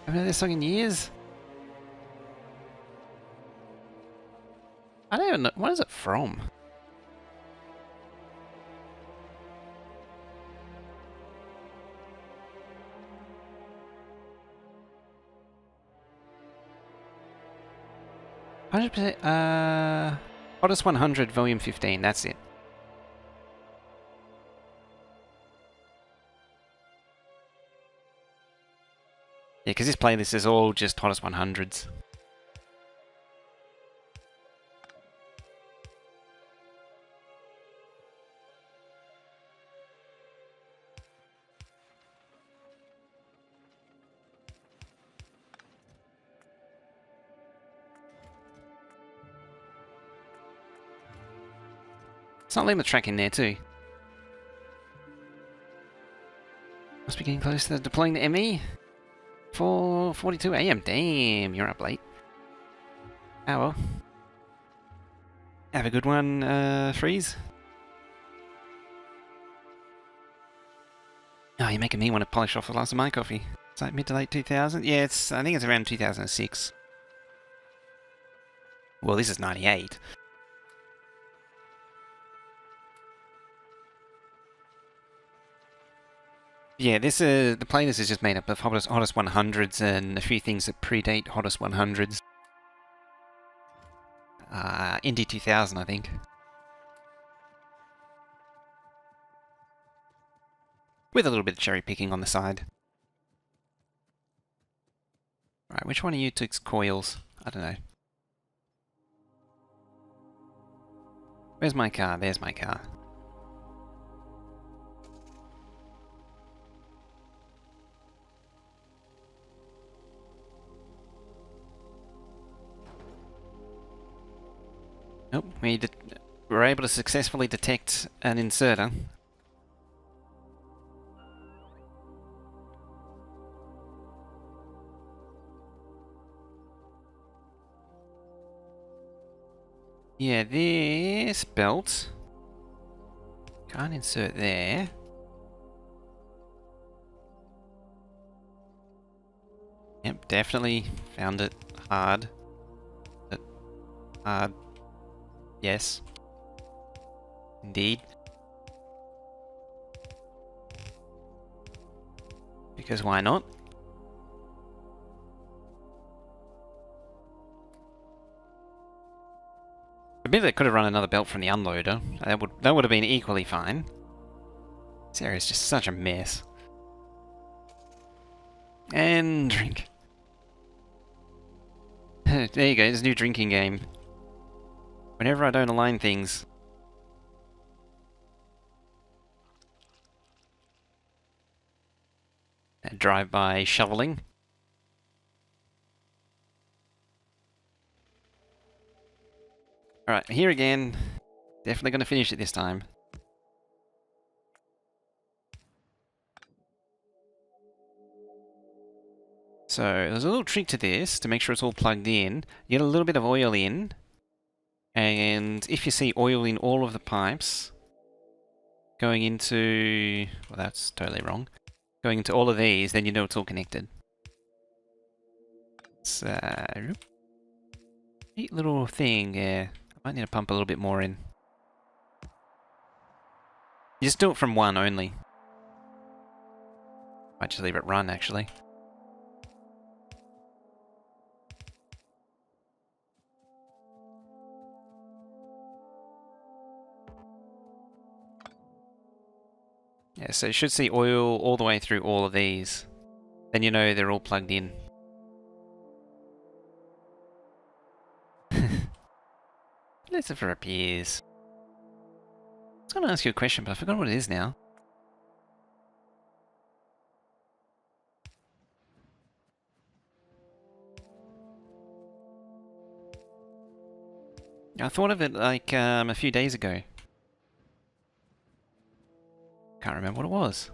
I haven't heard this song in years. I don't even know. What is it from? Hottest 100 Volume 15, that's it. Yeah, because this playlist is all just Hottest 100s. It's not leaving the track in there too. Must be getting close to deploying the ME. 4:42 AM. Damn, you're up late. Oh well. Have a good one, Freeze. Oh, you're making me want to polish off the last of my coffee. It's like mid to late 2000. Yeah, I think it's around 2006. Well, this is 98. Yeah, the playlist is just made up of hottest 100s and a few things that predate hottest 100s. Indie 2000, I think. With a little bit of cherry picking on the side. Right, which one of you took coils? I don't know. Where's my car? There's my car. Nope, we were able to successfully detect an inserter. Yeah, this belt can't insert there. Yep, definitely found it hard. But hard. Yes. Indeed. Because why not? Admittedly, I could have run another belt from the unloader. That would have been equally fine. This area is just such a mess. And drink. There you go, there's a new drinking game. Whenever I don't align things. Drive-by shoveling. Alright, here again. Definitely going to finish it this time. So, there's a little trick to this, to make sure it's all plugged in. You get a little bit of oil in, and if you see oil in all of the pipes, going into... well, that's totally wrong. Going into all of these, then you know it's all connected. So... neat little thing, yeah. I might need to pump a little bit more in. You just do it from one only. Might just leave it run, actually. Yeah, so you should see oil all the way through all of these. Then you know they're all plugged in. Lucifer appears. I was going to ask you a question, but I forgot what it is now. I thought of it like a few days ago. Can't remember what it was.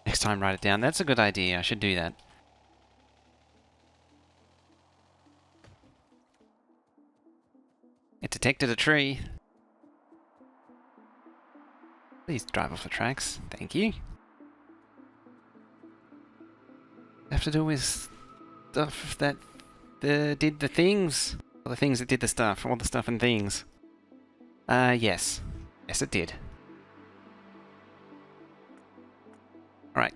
Next time write it down. That's a good idea. I should do that. It detected a tree. Please drive off the tracks. Thank you. Have to do with stuff that did the things. Or the things that did the stuff. All the stuff and things. Yes. Yes, it did. Alright.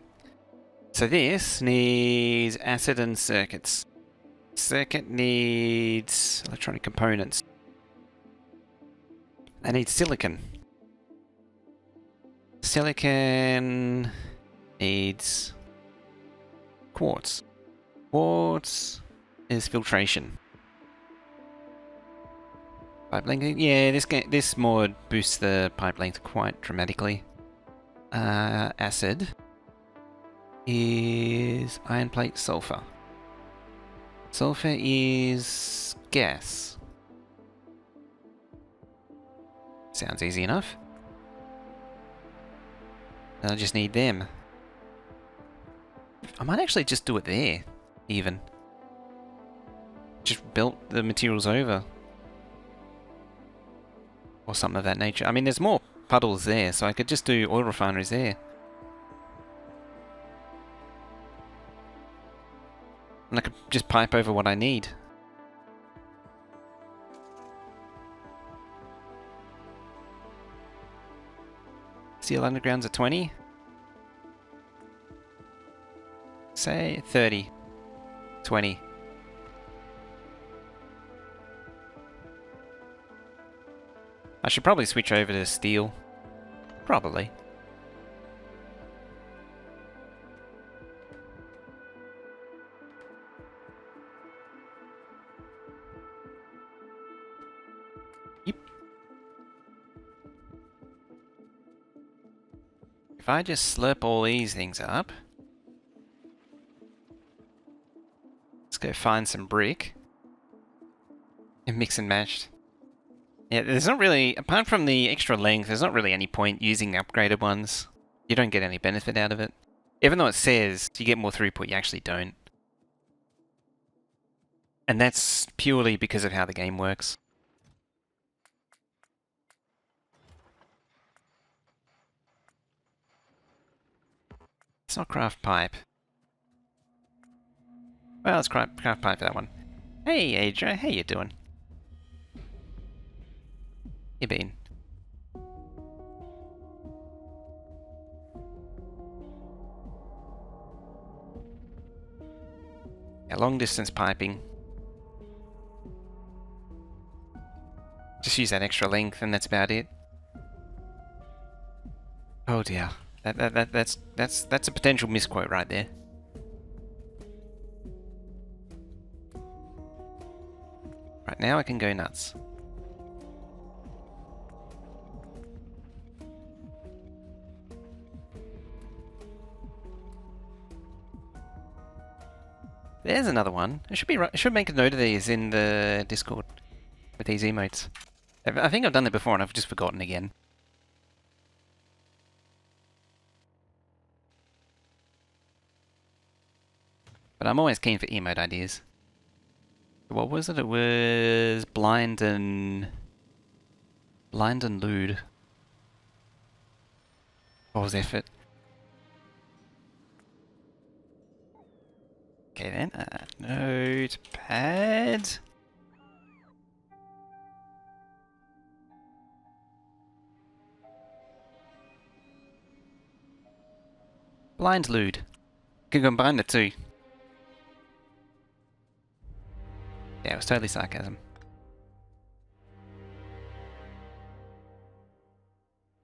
So this needs acid and circuits. Circuit needs electronic components. That needs silicon. Silicon needs quartz. Quartz is filtration. Pipe length, yeah, this mod boosts the pipe length quite dramatically. Acid is iron plate sulfur. Sulfur is gas. Sounds easy enough. I just need them. I might actually just do it there, even. Just belt the materials over. Or something of that nature. I mean, there's more puddles there, so I could just do oil refineries there. And I could just pipe over what I need. Steel undergrounds are 20. Say 30. 20. I should probably switch over to steel. Probably. Yep. If I just slurp all these things up. Let's go find some brick. And mix and match. Yeah, there's not really, apart from the extra length, there's not really any point using the upgraded ones. You don't get any benefit out of it. Even though it says you get more throughput, you actually don't. And that's purely because of how the game works. It's not craft pipe. Well, it's craft pipe for that one. Hey, Adra, how you doing? You been? Yeah, long distance piping. Just use that extra length and that's about it. Oh dear. That's a potential misquote right there. Right now I can go nuts. There's another one. I should make a note of these in the Discord with these emotes. I think I've done it before and I've just forgotten again. But I'm always keen for emote ideas. What was it? It was blind and lewd. What was effort? Okay then, notepad. Blind lewd. Can combine the two. Yeah, it was totally sarcasm.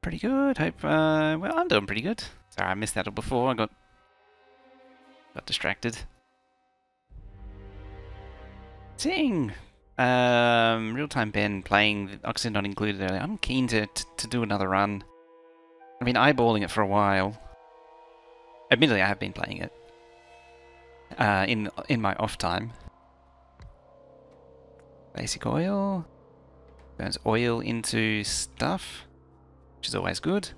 Pretty good. Hope. Well, I'm doing pretty good. Sorry, I missed that before. I got distracted. Seeing realtimeben playing Oxygen Not Included earlier, I'm keen to do another run. I've been eyeballing it for a while. Admittedly, I have been playing it in my off time. Basic oil burns oil into stuff, which is always good.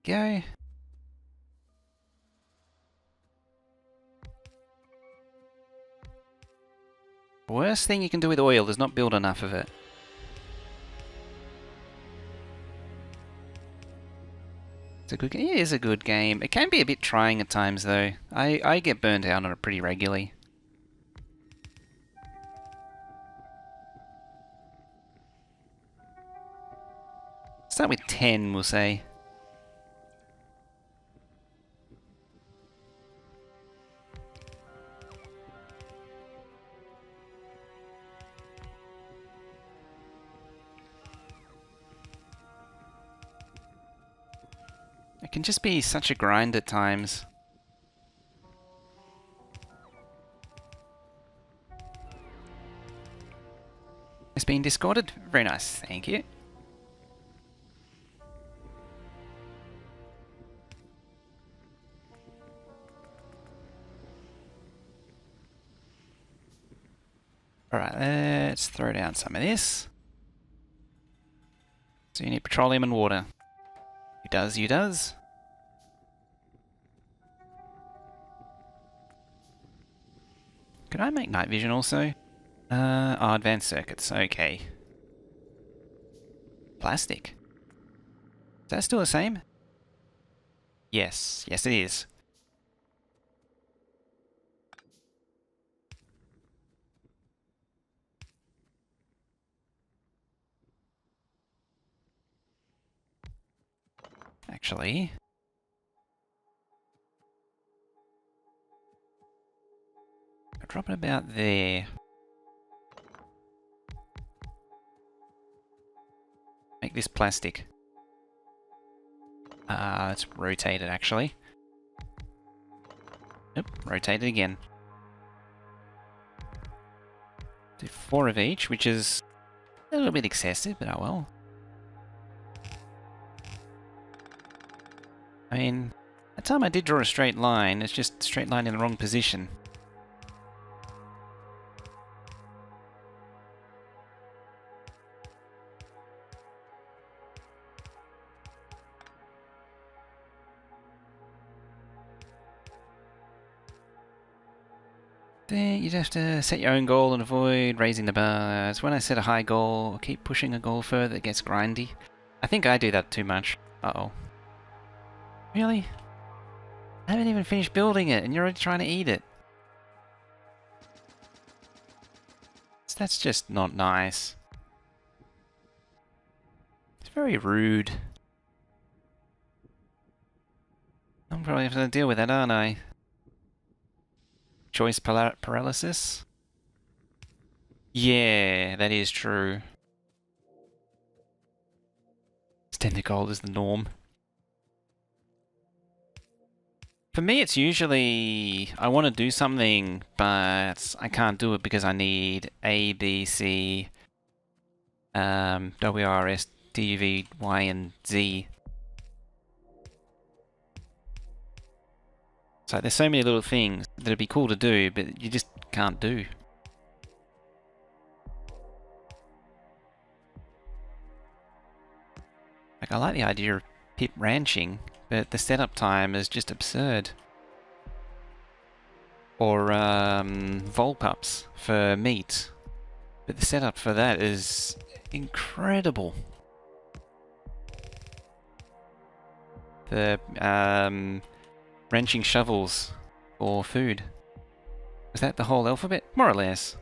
Go. Worst thing you can do with oil is not build enough of it. It's a good game. It is a good game. It can be a bit trying at times though. I get burned out on it pretty regularly. Start with 10, we'll say. It can just be such a grind at times. It's been discorded. Very nice, thank you. Alright, let's throw down some of this. So you need petroleum and water. You does, you does. Could I make night vision also? Oh, advanced circuits, okay. Plastic. Is that still the same? Yes, yes it is. Actually, I'll drop it about there. Make this plastic. Let's rotate it actually. Yep, rotate it again. Do 4 of each, which is a little bit excessive, but oh well. I mean, that time I did draw a straight line, it's just a straight line in the wrong position. There, you'd have to set your own goal and avoid raising the bars. When I set a high goal, keep pushing a goal further, it gets grindy. I think I do that too much. Uh-oh. Really? I haven't even finished building it, and you're already trying to eat it. That's just not nice. It's very rude. I'm probably having to deal with that, aren't I? Choice paralysis? Yeah, that is true. Standard gold is the norm. For me, it's usually I want to do something, but I can't do it because I need A, B, C, W, R, S, T, U, V, Y, and Z. So there's so many little things that'd be cool to do, but you just can't do. Like, I like the idea of pip ranching, but the setup time is just absurd. Or vol pups for meat, but the setup for that is incredible. The wrenching shovels for food. Was that the whole alphabet? More or less.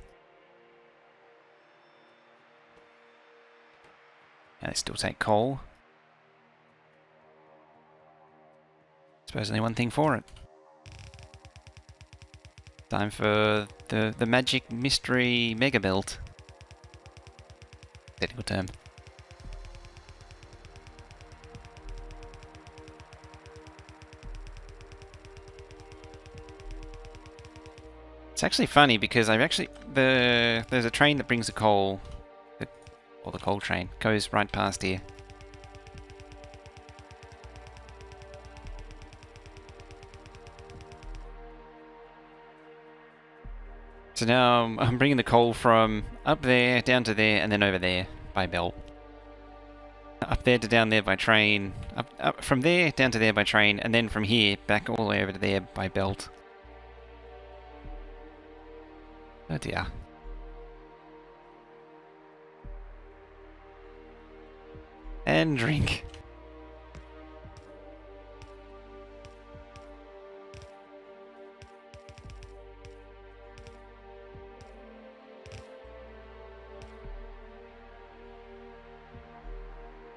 And they still take coal. Suppose only one thing for it. Time for the magic mystery mega belt. Technical term. It's actually funny because there's a train that brings the coal, or the coal train goes right past here. So now I'm bringing the coal from up there, down to there, and then over there by belt. Up there to down there by train, up from there down to there by train, and then from here back all the way over to there by belt. Oh dear. And drink.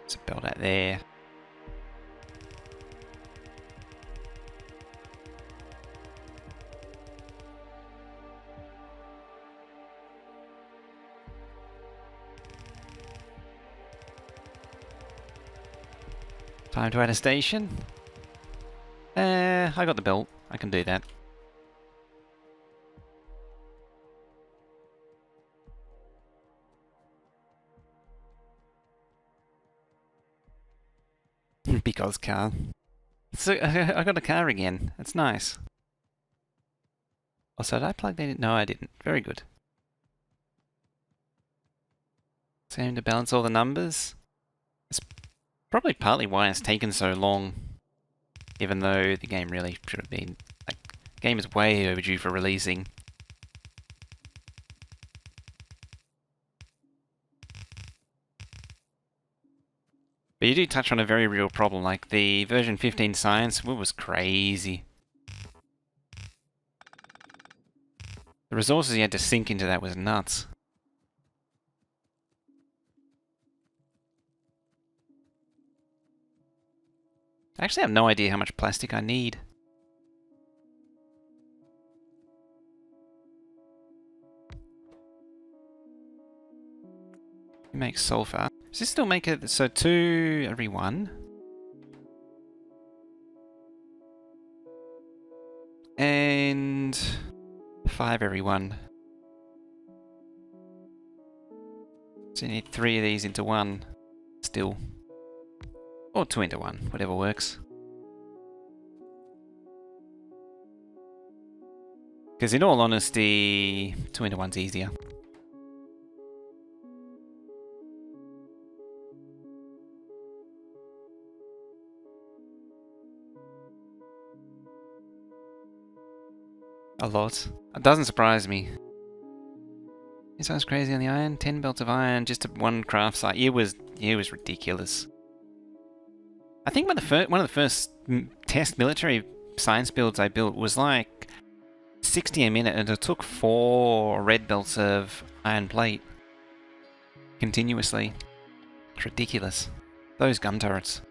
There's a belt out there. Time to add a station. I got the belt. I can do that. Because car. So I got a car again. That's nice. Also, did I plug that in? No, I didn't. Very good. Seem to balance all the numbers. It's probably partly why it's taken so long. Even though the game really should have been... Like, the game is way overdue for releasing. But you do touch on a very real problem, like the version 15 science was crazy. The resources you had to sink into that was nuts. I actually have no idea how much plastic I need. You make sulfur. Does this still make it so 2 every 1? And 5 every 1. So you need 3 of these into 1 still. Or 2 into 1, whatever works. Because in all honesty, 2 into 1's easier. A lot. It doesn't surprise me. It sounds crazy on the iron. 10 belts of iron, just 1 craft site. It was ridiculous. I think one of the first test military science builds I built was like 60 a minute, and it took 4 red belts of iron plate continuously. It's ridiculous. Those gun turrets.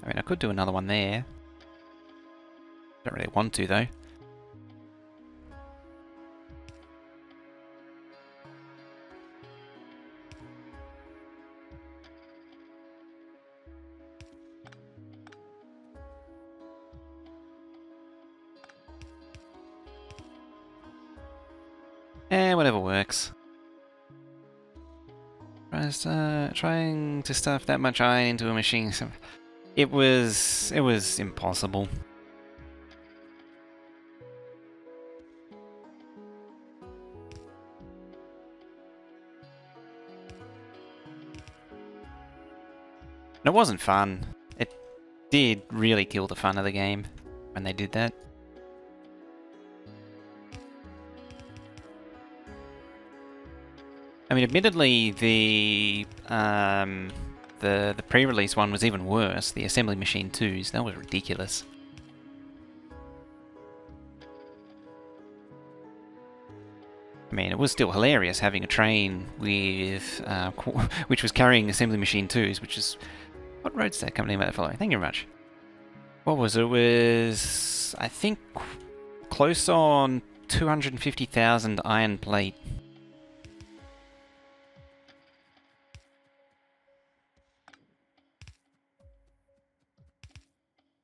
I mean, I could do another one there. Don't really want to, though. whatever works. Trying to stuff that much iron into a machine, it was impossible. And it wasn't fun. It did really kill the fun of the game when they did that. I mean, admittedly, the pre-release one was even worse. The Assembly Machine 2s, that was ridiculous. I mean, it was still hilarious having a train with which was carrying Assembly Machine 2s, which is what roadster company might follow. Thank you very much. What was it? It was, I think, close on 250,000 iron plate.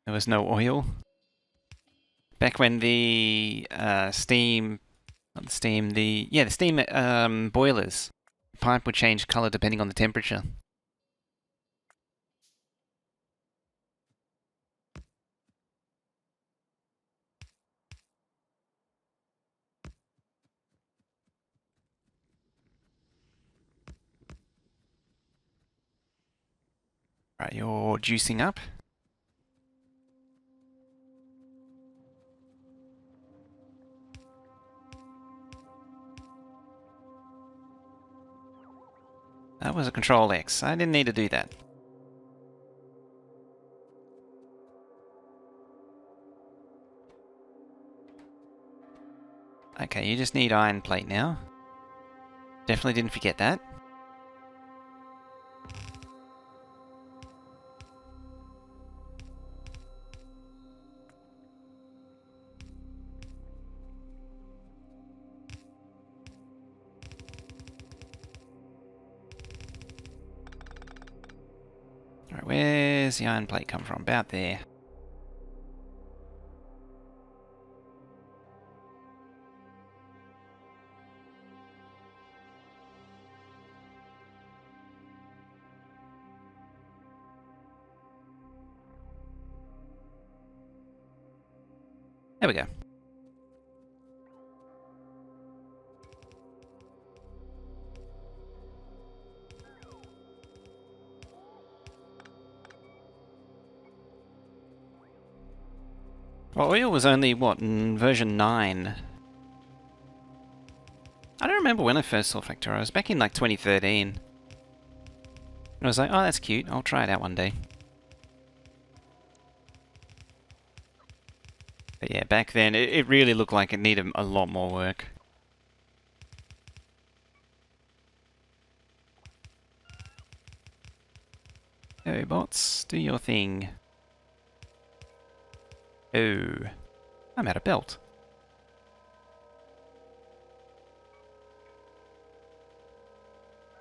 There was no oil. Back when the steam boilers, the pipe would change colour depending on the temperature. Right, you're juicing up. That was a Control X. I didn't need to do that. Okay, you just need iron plate now. Definitely didn't forget that. Alright, where's the iron plate come from? About there. There we go. Well, oil was only, what, in version 9? I don't remember when I first saw Factorio. I was back in, like, 2013. And I was like, oh, that's cute. I'll try it out one day. But yeah, back then, it really looked like it needed a lot more work. Go, bots. Do your thing. Oh. I'm out of belt.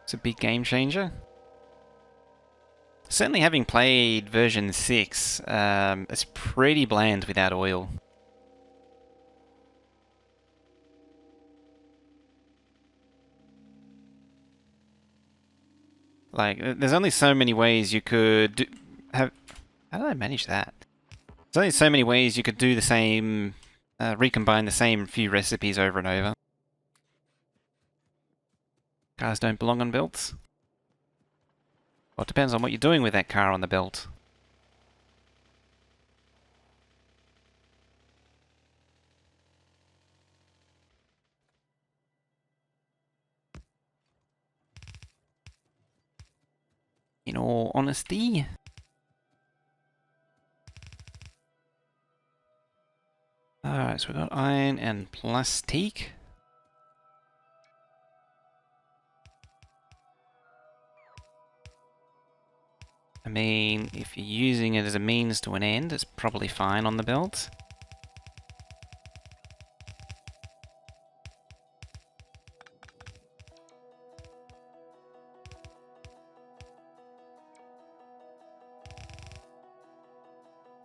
It's a big game changer. Certainly having played version 6, it's pretty bland without oil. Like, there's only so many ways you could have... How did I manage that? There's only so many ways you could do the same... recombine the same few recipes over and over. Cars don't belong on belts. Well, it depends on what you're doing with that car on the belt. In all honesty. Alright, so we've got iron and plastique. I mean, if you're using it as a means to an end, it's probably fine on the belt.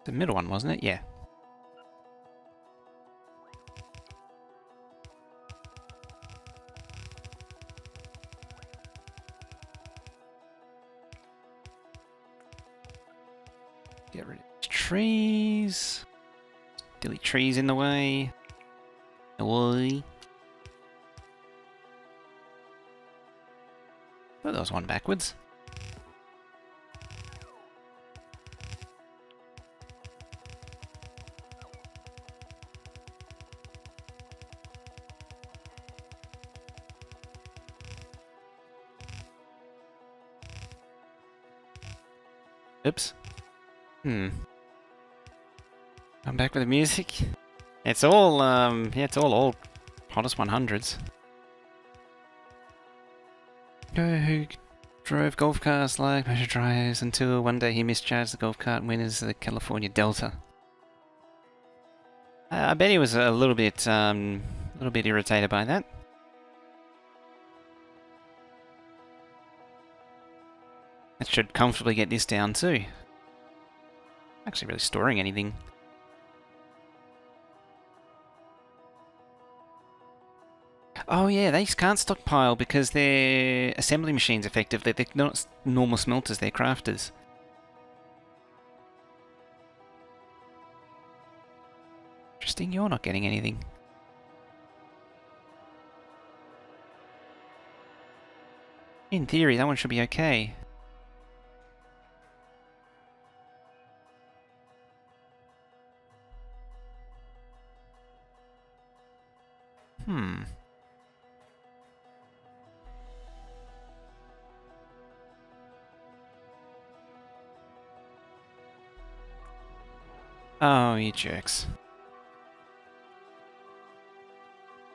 The middle one, wasn't it? Yeah. Get rid of these trees. Delete trees in the way. Away. Oh, there was one backwards. Oops. I'm back with the music. It's all, yeah, it's all old hottest 100s. Who drove golf carts like measure drives until one day he misjudged the golf cart winners of the California Delta. I bet he was a little bit irritated by that. That should comfortably get this down too. Actually really storing anything. Oh yeah, they can't stockpile because they're assembly machines effectively. They're not normal smelters, they're crafters. Interesting, you're not getting anything. In theory, that one should be okay. Oh, you jerks.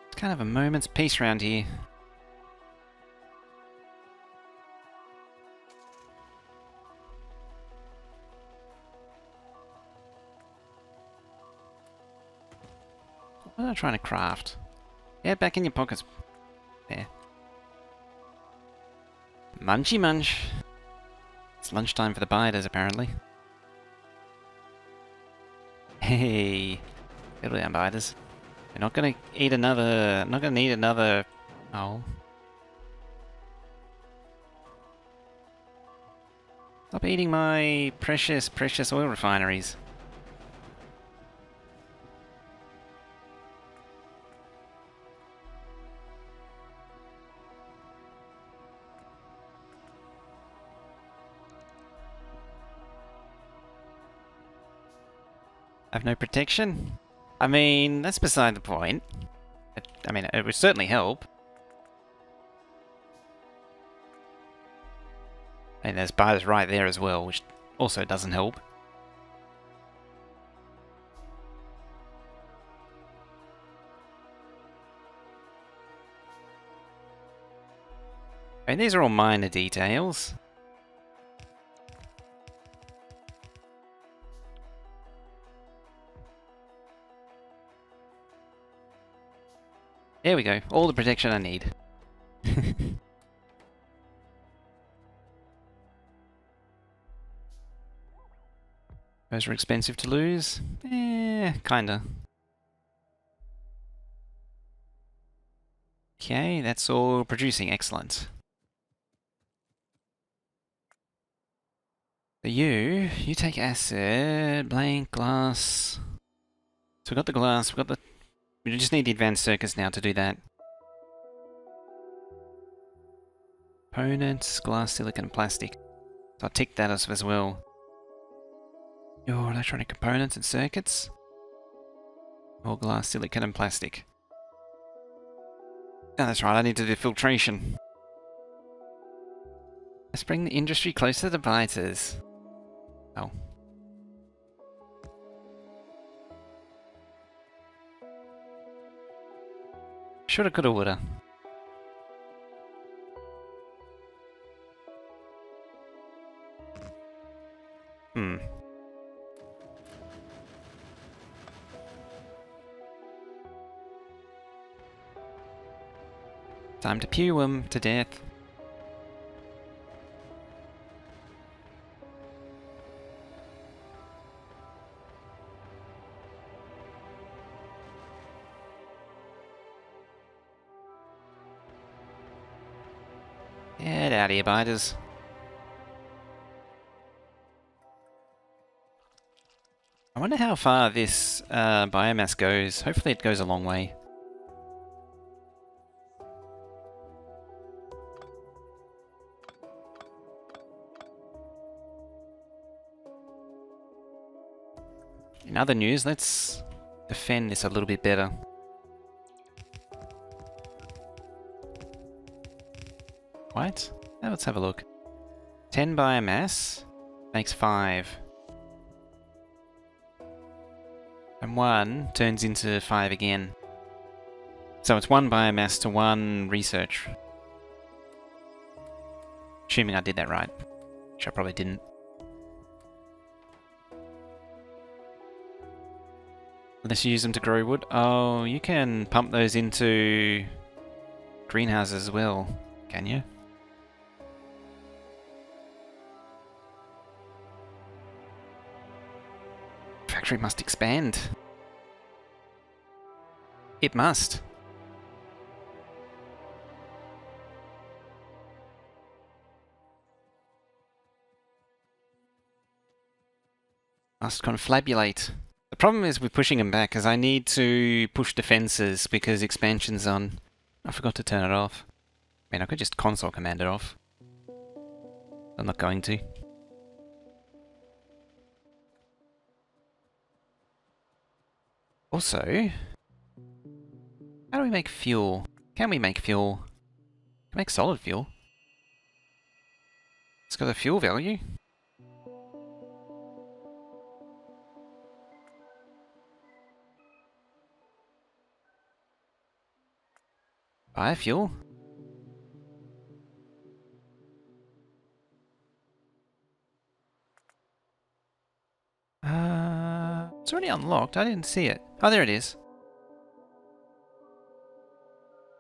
It's kind of a moment's peace round here. What am I trying to craft? Yeah, back in your pockets. There. Munchy munch. It's lunchtime for the biters, apparently. Hey, settle down, biters. We're not gonna eat another. Not gonna need another. Oh. Stop eating my precious, precious oil refineries. Have no protection? I mean, that's beside the point. I mean, it would certainly help. And there's bars right there as well, which also doesn't help. And these are all minor details. There we go, all the protection I need. Those are expensive to lose? Kinda. Okay, that's all producing, excellent. So you take acid, blank, glass. So we've got the glass, we just need the advanced circuits now to do that. Components, glass, silicon, and plastic. So I'll tick that as well. Your electronic components and circuits. All glass, silicon, and plastic. Oh, that's right, I need to do filtration. Let's bring the industry closer to the biters. Oh. Shoulda, coulda, woulda. Time to pew 'em to death. Get out of here, biters. I wonder how far this biomass goes. Hopefully it goes a long way. In other news, let's defend this a little bit better. What? Now let's have a look. 10 biomass makes 5. And 1 turns into 5 again. So it's 1 biomass to 1 research. Assuming I did that right. Which I probably didn't. Unless you use them to grow wood. Oh, you can pump those into greenhouses as well, can you? Factory must expand. It must. Must confabulate. The problem is with pushing them back, is I need to push defenses because expansion's on. I forgot to turn it off. I mean, I could just console command it off. I'm not going to. Also, how do we make fuel? Can we make fuel? Can we make solid fuel? It's got a fuel value. Biofuel? It's already unlocked. I didn't see it. Oh, there it is.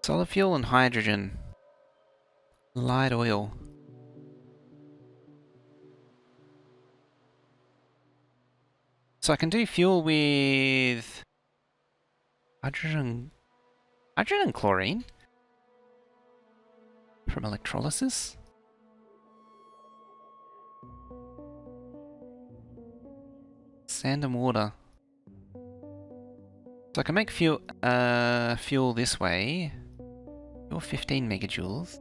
Solid fuel and hydrogen. Light oil. So I can do fuel with hydrogen and chlorine from electrolysis. Sand and water. So I can make fuel fuel this way. Fuel 15 megajoules.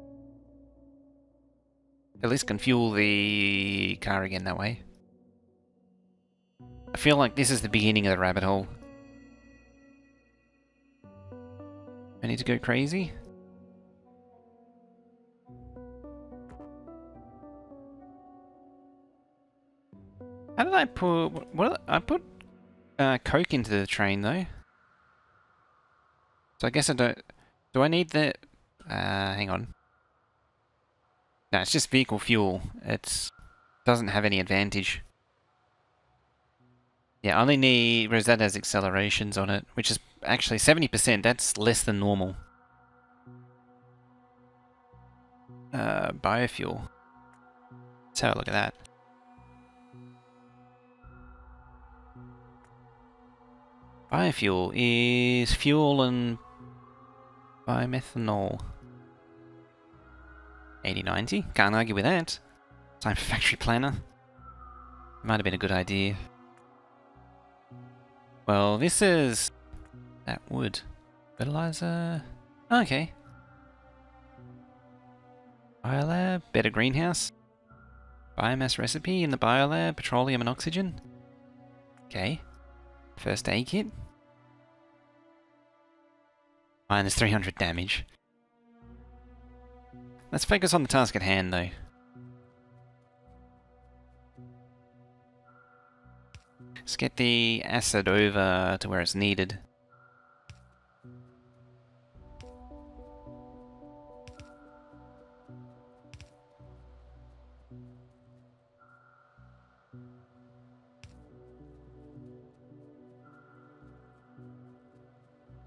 At least can fuel the car again that way. I feel like this is the beginning of the rabbit hole. I need to go crazy. How did I put... What? I put coke into the train though. So I guess I don't... Do I need the... hang on. No, it's just vehicle fuel. It doesn't have any advantage. Yeah, I only need... Whereas that has accelerations on it, which is actually 70%. That's less than normal. Biofuel. Let's have a look at that. Biofuel is fuel and biomethanol. 80/90. Can't argue with that. Time for factory planner. Might have been a good idea. Well, this is... that wood. Fertilizer... Okay. Biolab, better greenhouse. Biomass recipe in the biolab, petroleum and oxygen. Okay. First aid kit. Minus 300 damage. Let's focus on the task at hand though. Let's get the acid over to where it's needed.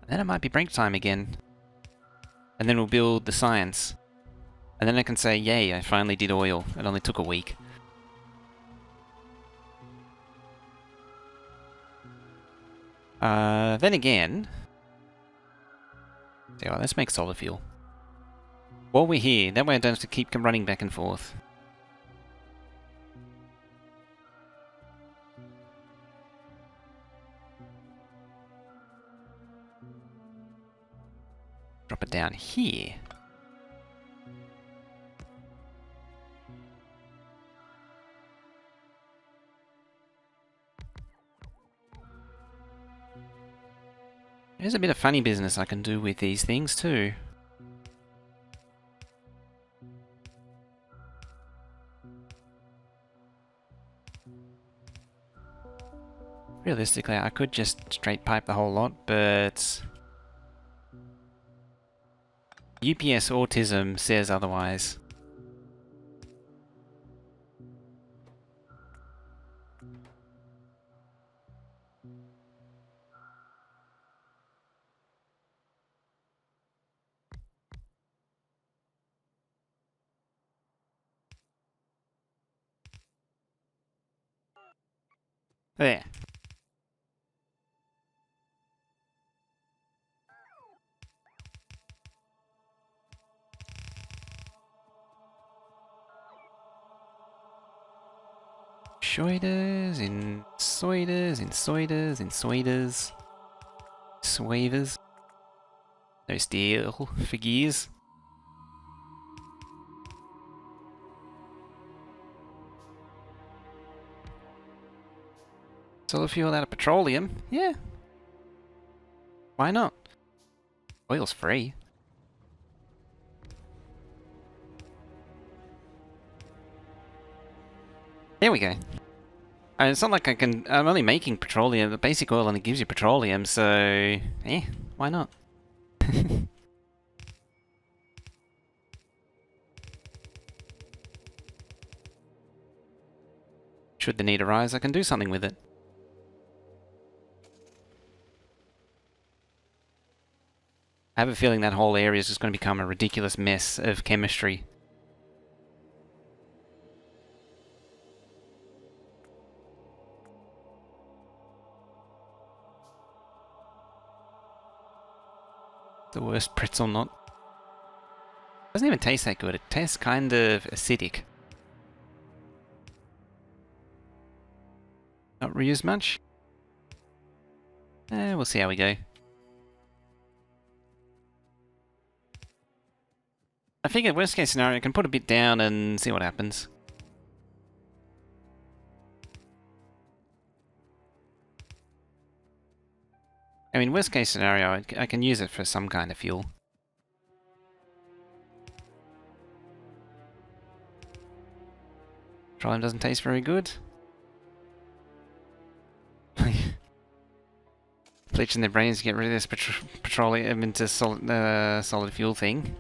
Then it might be break time again. And then we'll build the science. And then I can say, yay, I finally did oil. It only took a week. Then again... So let's make solar fuel. While we're here, that way I don't have to keep running back and forth. drop it down here. There's a bit of funny business I can do with these things too. Realistically, I could just straight pipe the whole lot, but UPS Autism says otherwise. There. Shoiders, insoiders, insoiders, insoiders. Swavers. No steel for gears. Solar fuel out of petroleum? Yeah. Why not? Oil's free. There we go. It's not like I'm only making petroleum. The basic oil only gives you petroleum, so... why not? Should the need arise, I can do something with it. I have a feeling that whole area is just going to become a ridiculous mess of chemistry. The worst pretzel knot. Doesn't even taste that good. It tastes kind of acidic. Not reused much? We'll see how we go. I figured worst case scenario, I can put a bit down and see what happens. I mean, worst case scenario, I can use it for some kind of fuel. Petroleum doesn't taste very good. Bleaching their brains to get rid of this petroleum into solid fuel thing.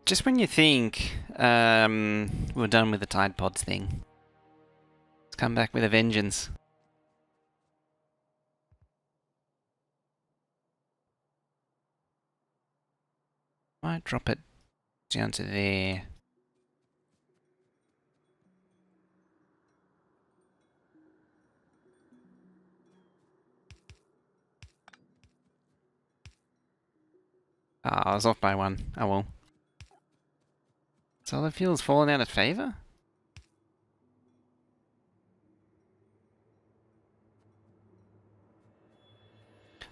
Just when you think we're done with the Tide Pods thing, it's come back with a vengeance. Might drop it down to there. I was off by one. Oh well. Solid fuel's fallen out of favour?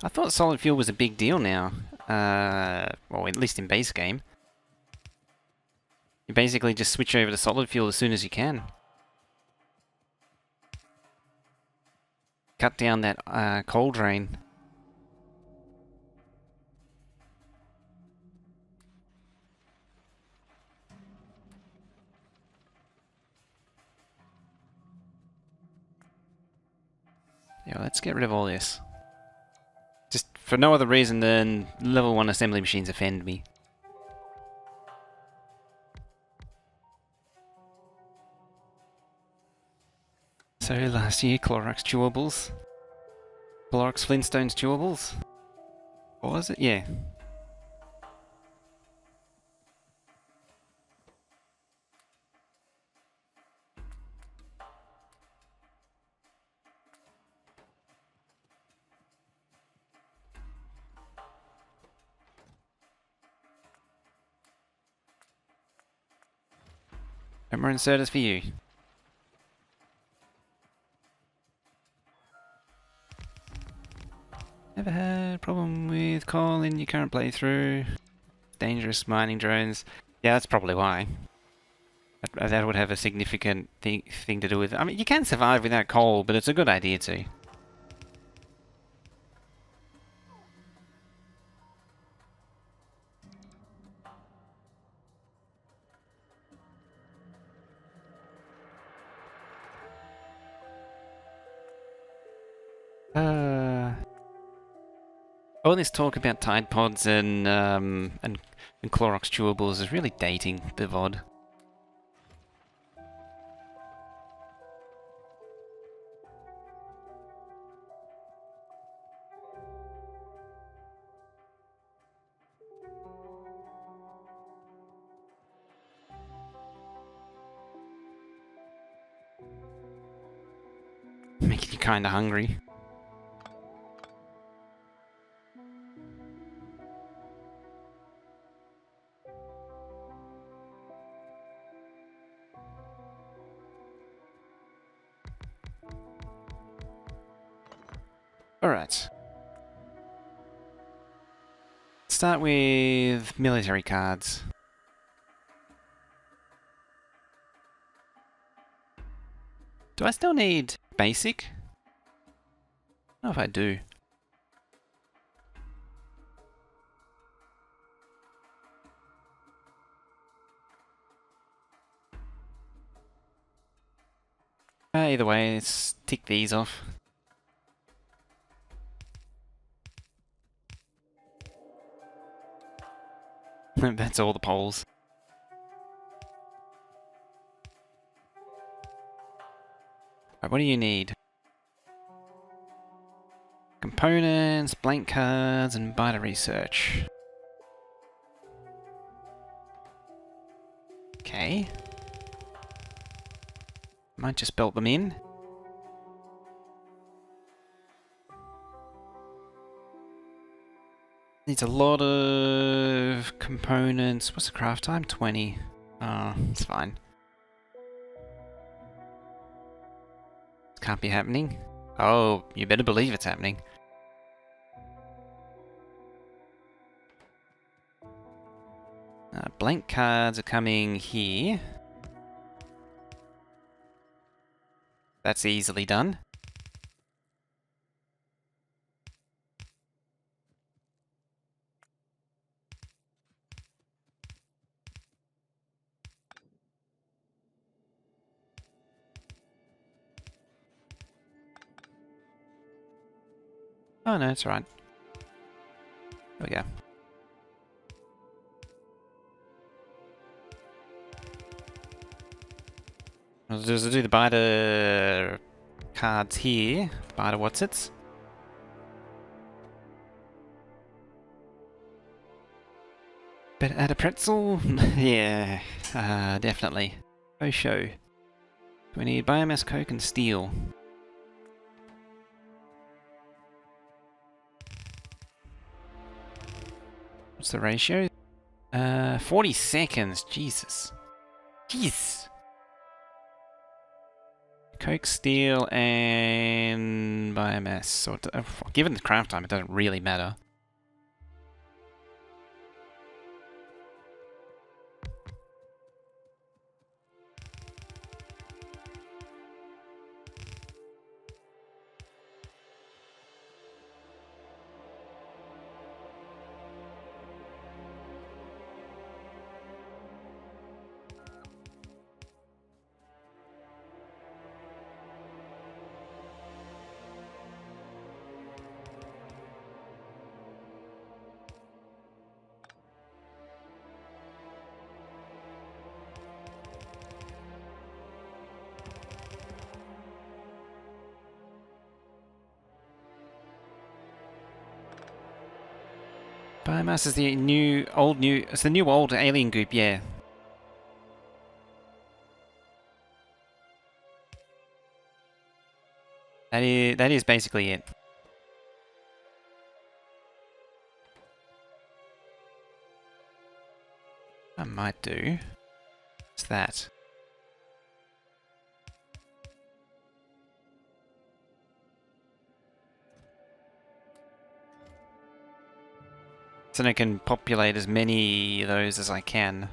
I thought solid fuel was a big deal now. Well, at least in base game. You basically just switch over to solid fuel as soon as you can. Cut down that coal drain. Yeah, let's get rid of all this. Just for no other reason than level 1 assembly machines offend me. So last year, Clorox chewables. Clorox Flintstones chewables? What was it? Yeah. No more inserters for you. Never had a problem with coal in your current playthrough. Dangerous mining drones. Yeah, that's probably why. That would have a significant thing to do with it. I mean, you can survive without coal, but it's a good idea too. All this talk about Tide Pods and Clorox chewables is really dating the VOD. Making you kinda hungry. Alright. Start with military cards. Do I still need basic? I don't know if I do. Either way, let's tick these off. That's all the polls. Right, what do you need? Components, blank cards, and biter research. Okay. Might just belt them in. Needs a lot of components. What's the craft time? 20. Oh, it's fine. Can't be happening. Oh, you better believe it's happening. Blank cards are coming here. That's easily done. Oh no, it's alright. There we go. I'll just do the biter cards here. Biter what's-its. But add a pretzel? Yeah, definitely. Oh, show. We need biomass, coke, and steel. What's the ratio? 40 seconds. Jesus. Jeez. Coke, steel, and biomass. So, given the craft time, it doesn't really matter. Biomass is the it's the new old alien goop, yeah. That is basically it. I might do. What's that? So I can populate as many of those as I can.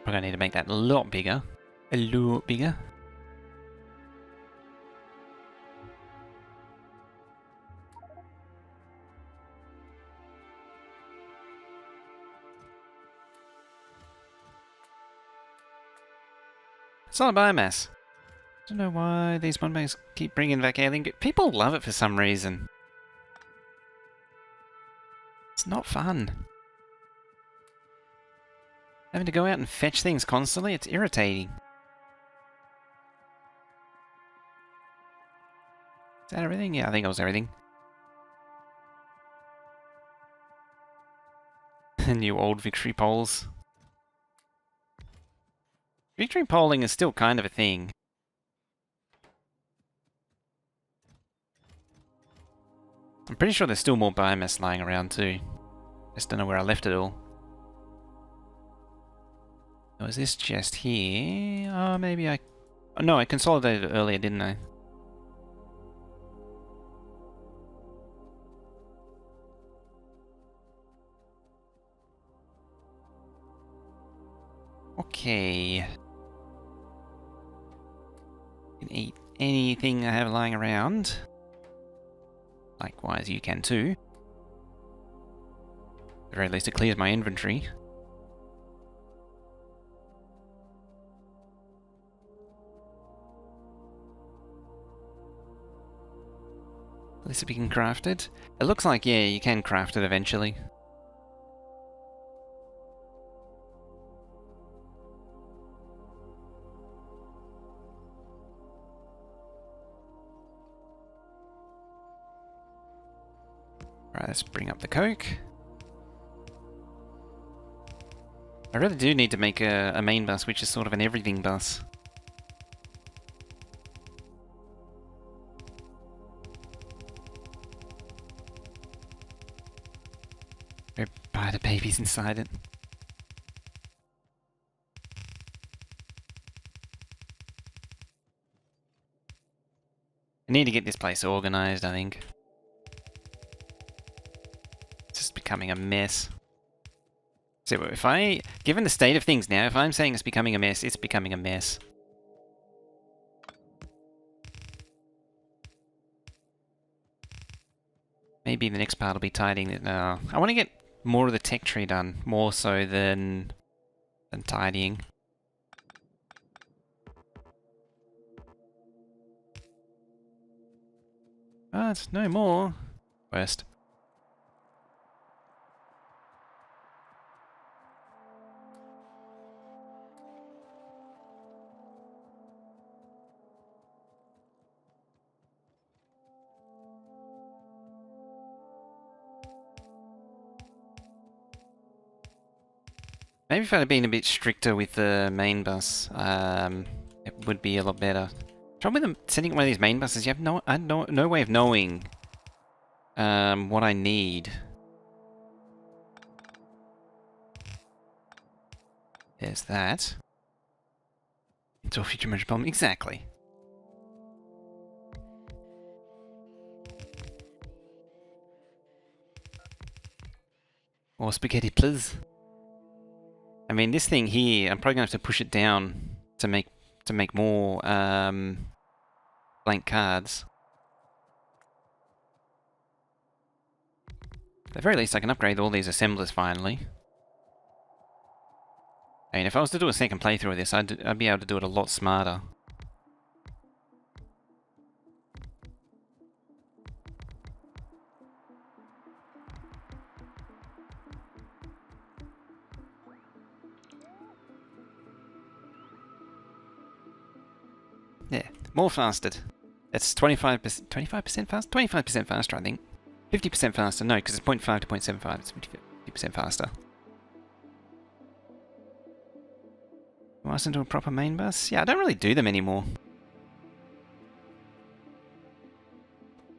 Probably need to make that a lot bigger. A lot bigger. Solid biomass. Don't know why these mod banks keep bringing back alien. People love it for some reason. It's not fun. Having to go out and fetch things constantly, it's irritating. Is that everything? Yeah, I think it was everything. New old victory polls. Victory polling is still kind of a thing. I'm pretty sure there's still more biomass lying around too. Just don't know where I left it all. Oh, is this just here? Oh, maybe I... Oh, no, I consolidated it earlier, didn't I? Okay. Can eat anything I have lying around. Likewise, you can too. At the very least, it clears my inventory. At least we can craft it. It looks like, yeah, you can craft it eventually. Right, let's bring up the coke. I really do need to make a main bus, which is sort of an everything bus. Buy the babies inside it. I need to get this place organized, I think. It's just becoming a mess. So if given the state of things now, if I'm saying it's becoming a mess, it's becoming a mess. Maybe the next part will be tidying it now. I want to get more of the tech tree done, more so than tidying. But no more. Worst. Maybe if I'd been a bit stricter with the main bus, it would be a lot better. Trouble with setting up one of these main buses, you have no way of knowing what I need. There's that. It's all future merge problem. Exactly. More spaghetti, please. I mean, this thing here, I'm probably gonna have to push it down to make more blank cards. At the very least, I can upgrade all these assemblers finally. I mean, if I was to do a second playthrough of this, I'd be able to do it a lot smarter. Yeah, more fasted. It's 25%, 25% faster? 25% faster, I think. 50% faster, no, because it's 0.5 to 0.75, it's 50% faster. Wasn't into a proper main bus? Yeah, I don't really do them anymore.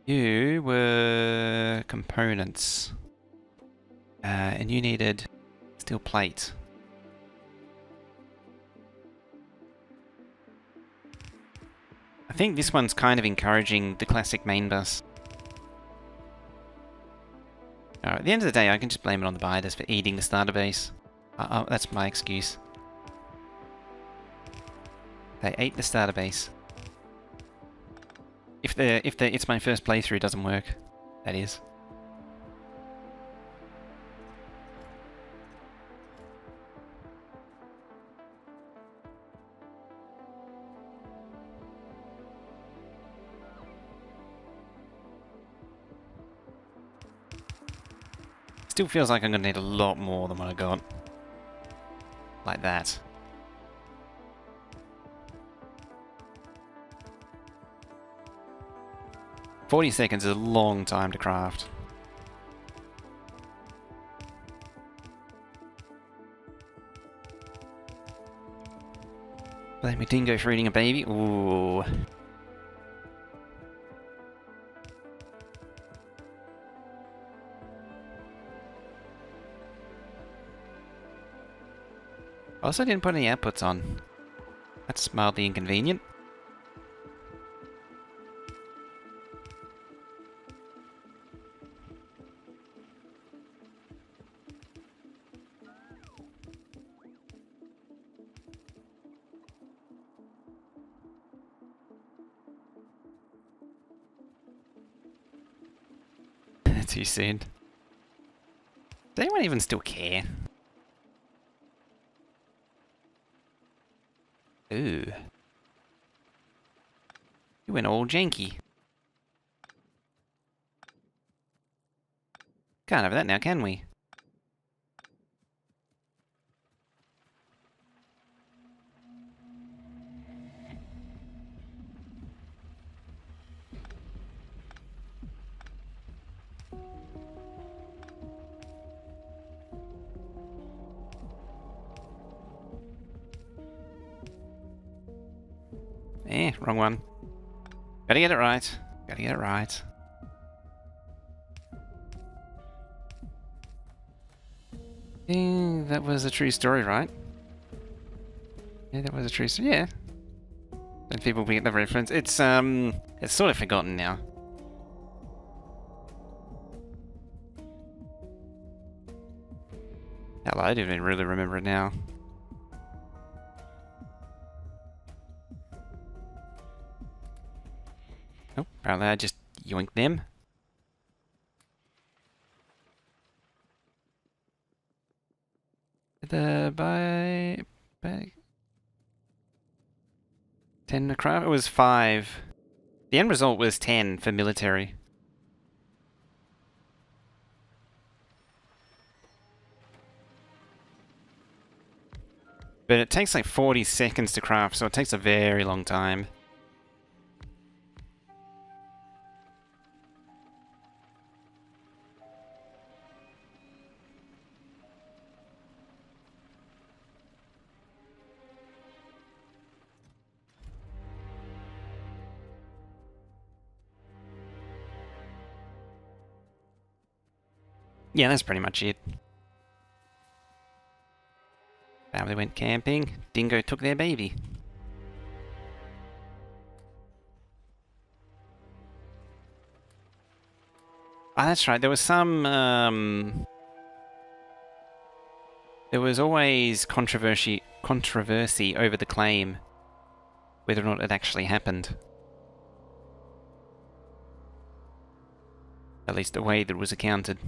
You were components. And you needed steel plate. I think this one's kind of encouraging the classic main bus. Alright, at the end of the day, I can just blame it on the biters for eating the starter base. That's my excuse. They ate the starter base. If it's my first playthrough, it doesn't work. That is. Still feels like I'm gonna need a lot more than what I got. Like that. "40 seconds is a long time to craft. Blame a dingo for eating a baby? Ooh. Also didn't put any outputs on. That's mildly inconvenient. Too soon. Does anyone even still care? Ooh. You went all janky. Can't have that now, can we? Wrong one. Gotta get it right. Gotta get it right. That was a true story, right? Yeah, that was a true story. Yeah. And people get the reference. It's sort of forgotten now. Hell, I don't even really remember it now. Oh, apparently I just yoinked them. The bag 10 to craft? It was 5. The end result was 10 for military. But it takes like 40 seconds to craft, so it takes a very long time. Yeah, that's pretty much it. Family went camping. Dingo took their baby. Ah, that's right. There was some, there was always controversy over the claim, whether or not it actually happened. At least the way that it was accounted.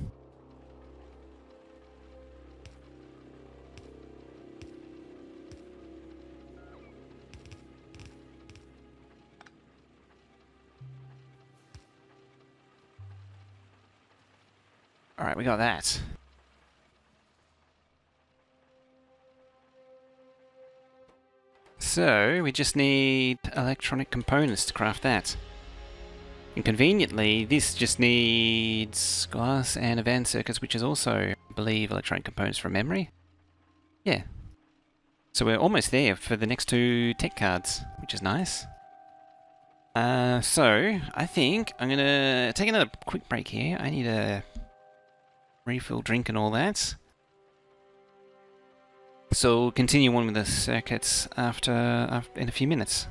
Alright, we got that. So, we just need electronic components to craft that. And conveniently, this just needs glass and advanced circuits, which is also, I believe, electronic components from memory. Yeah. So we're almost there for the next 2 tech cards, which is nice. So, I think I'm gonna take another quick break here. I need a refill drink and all that. So we'll continue on with the circuits after in a few minutes.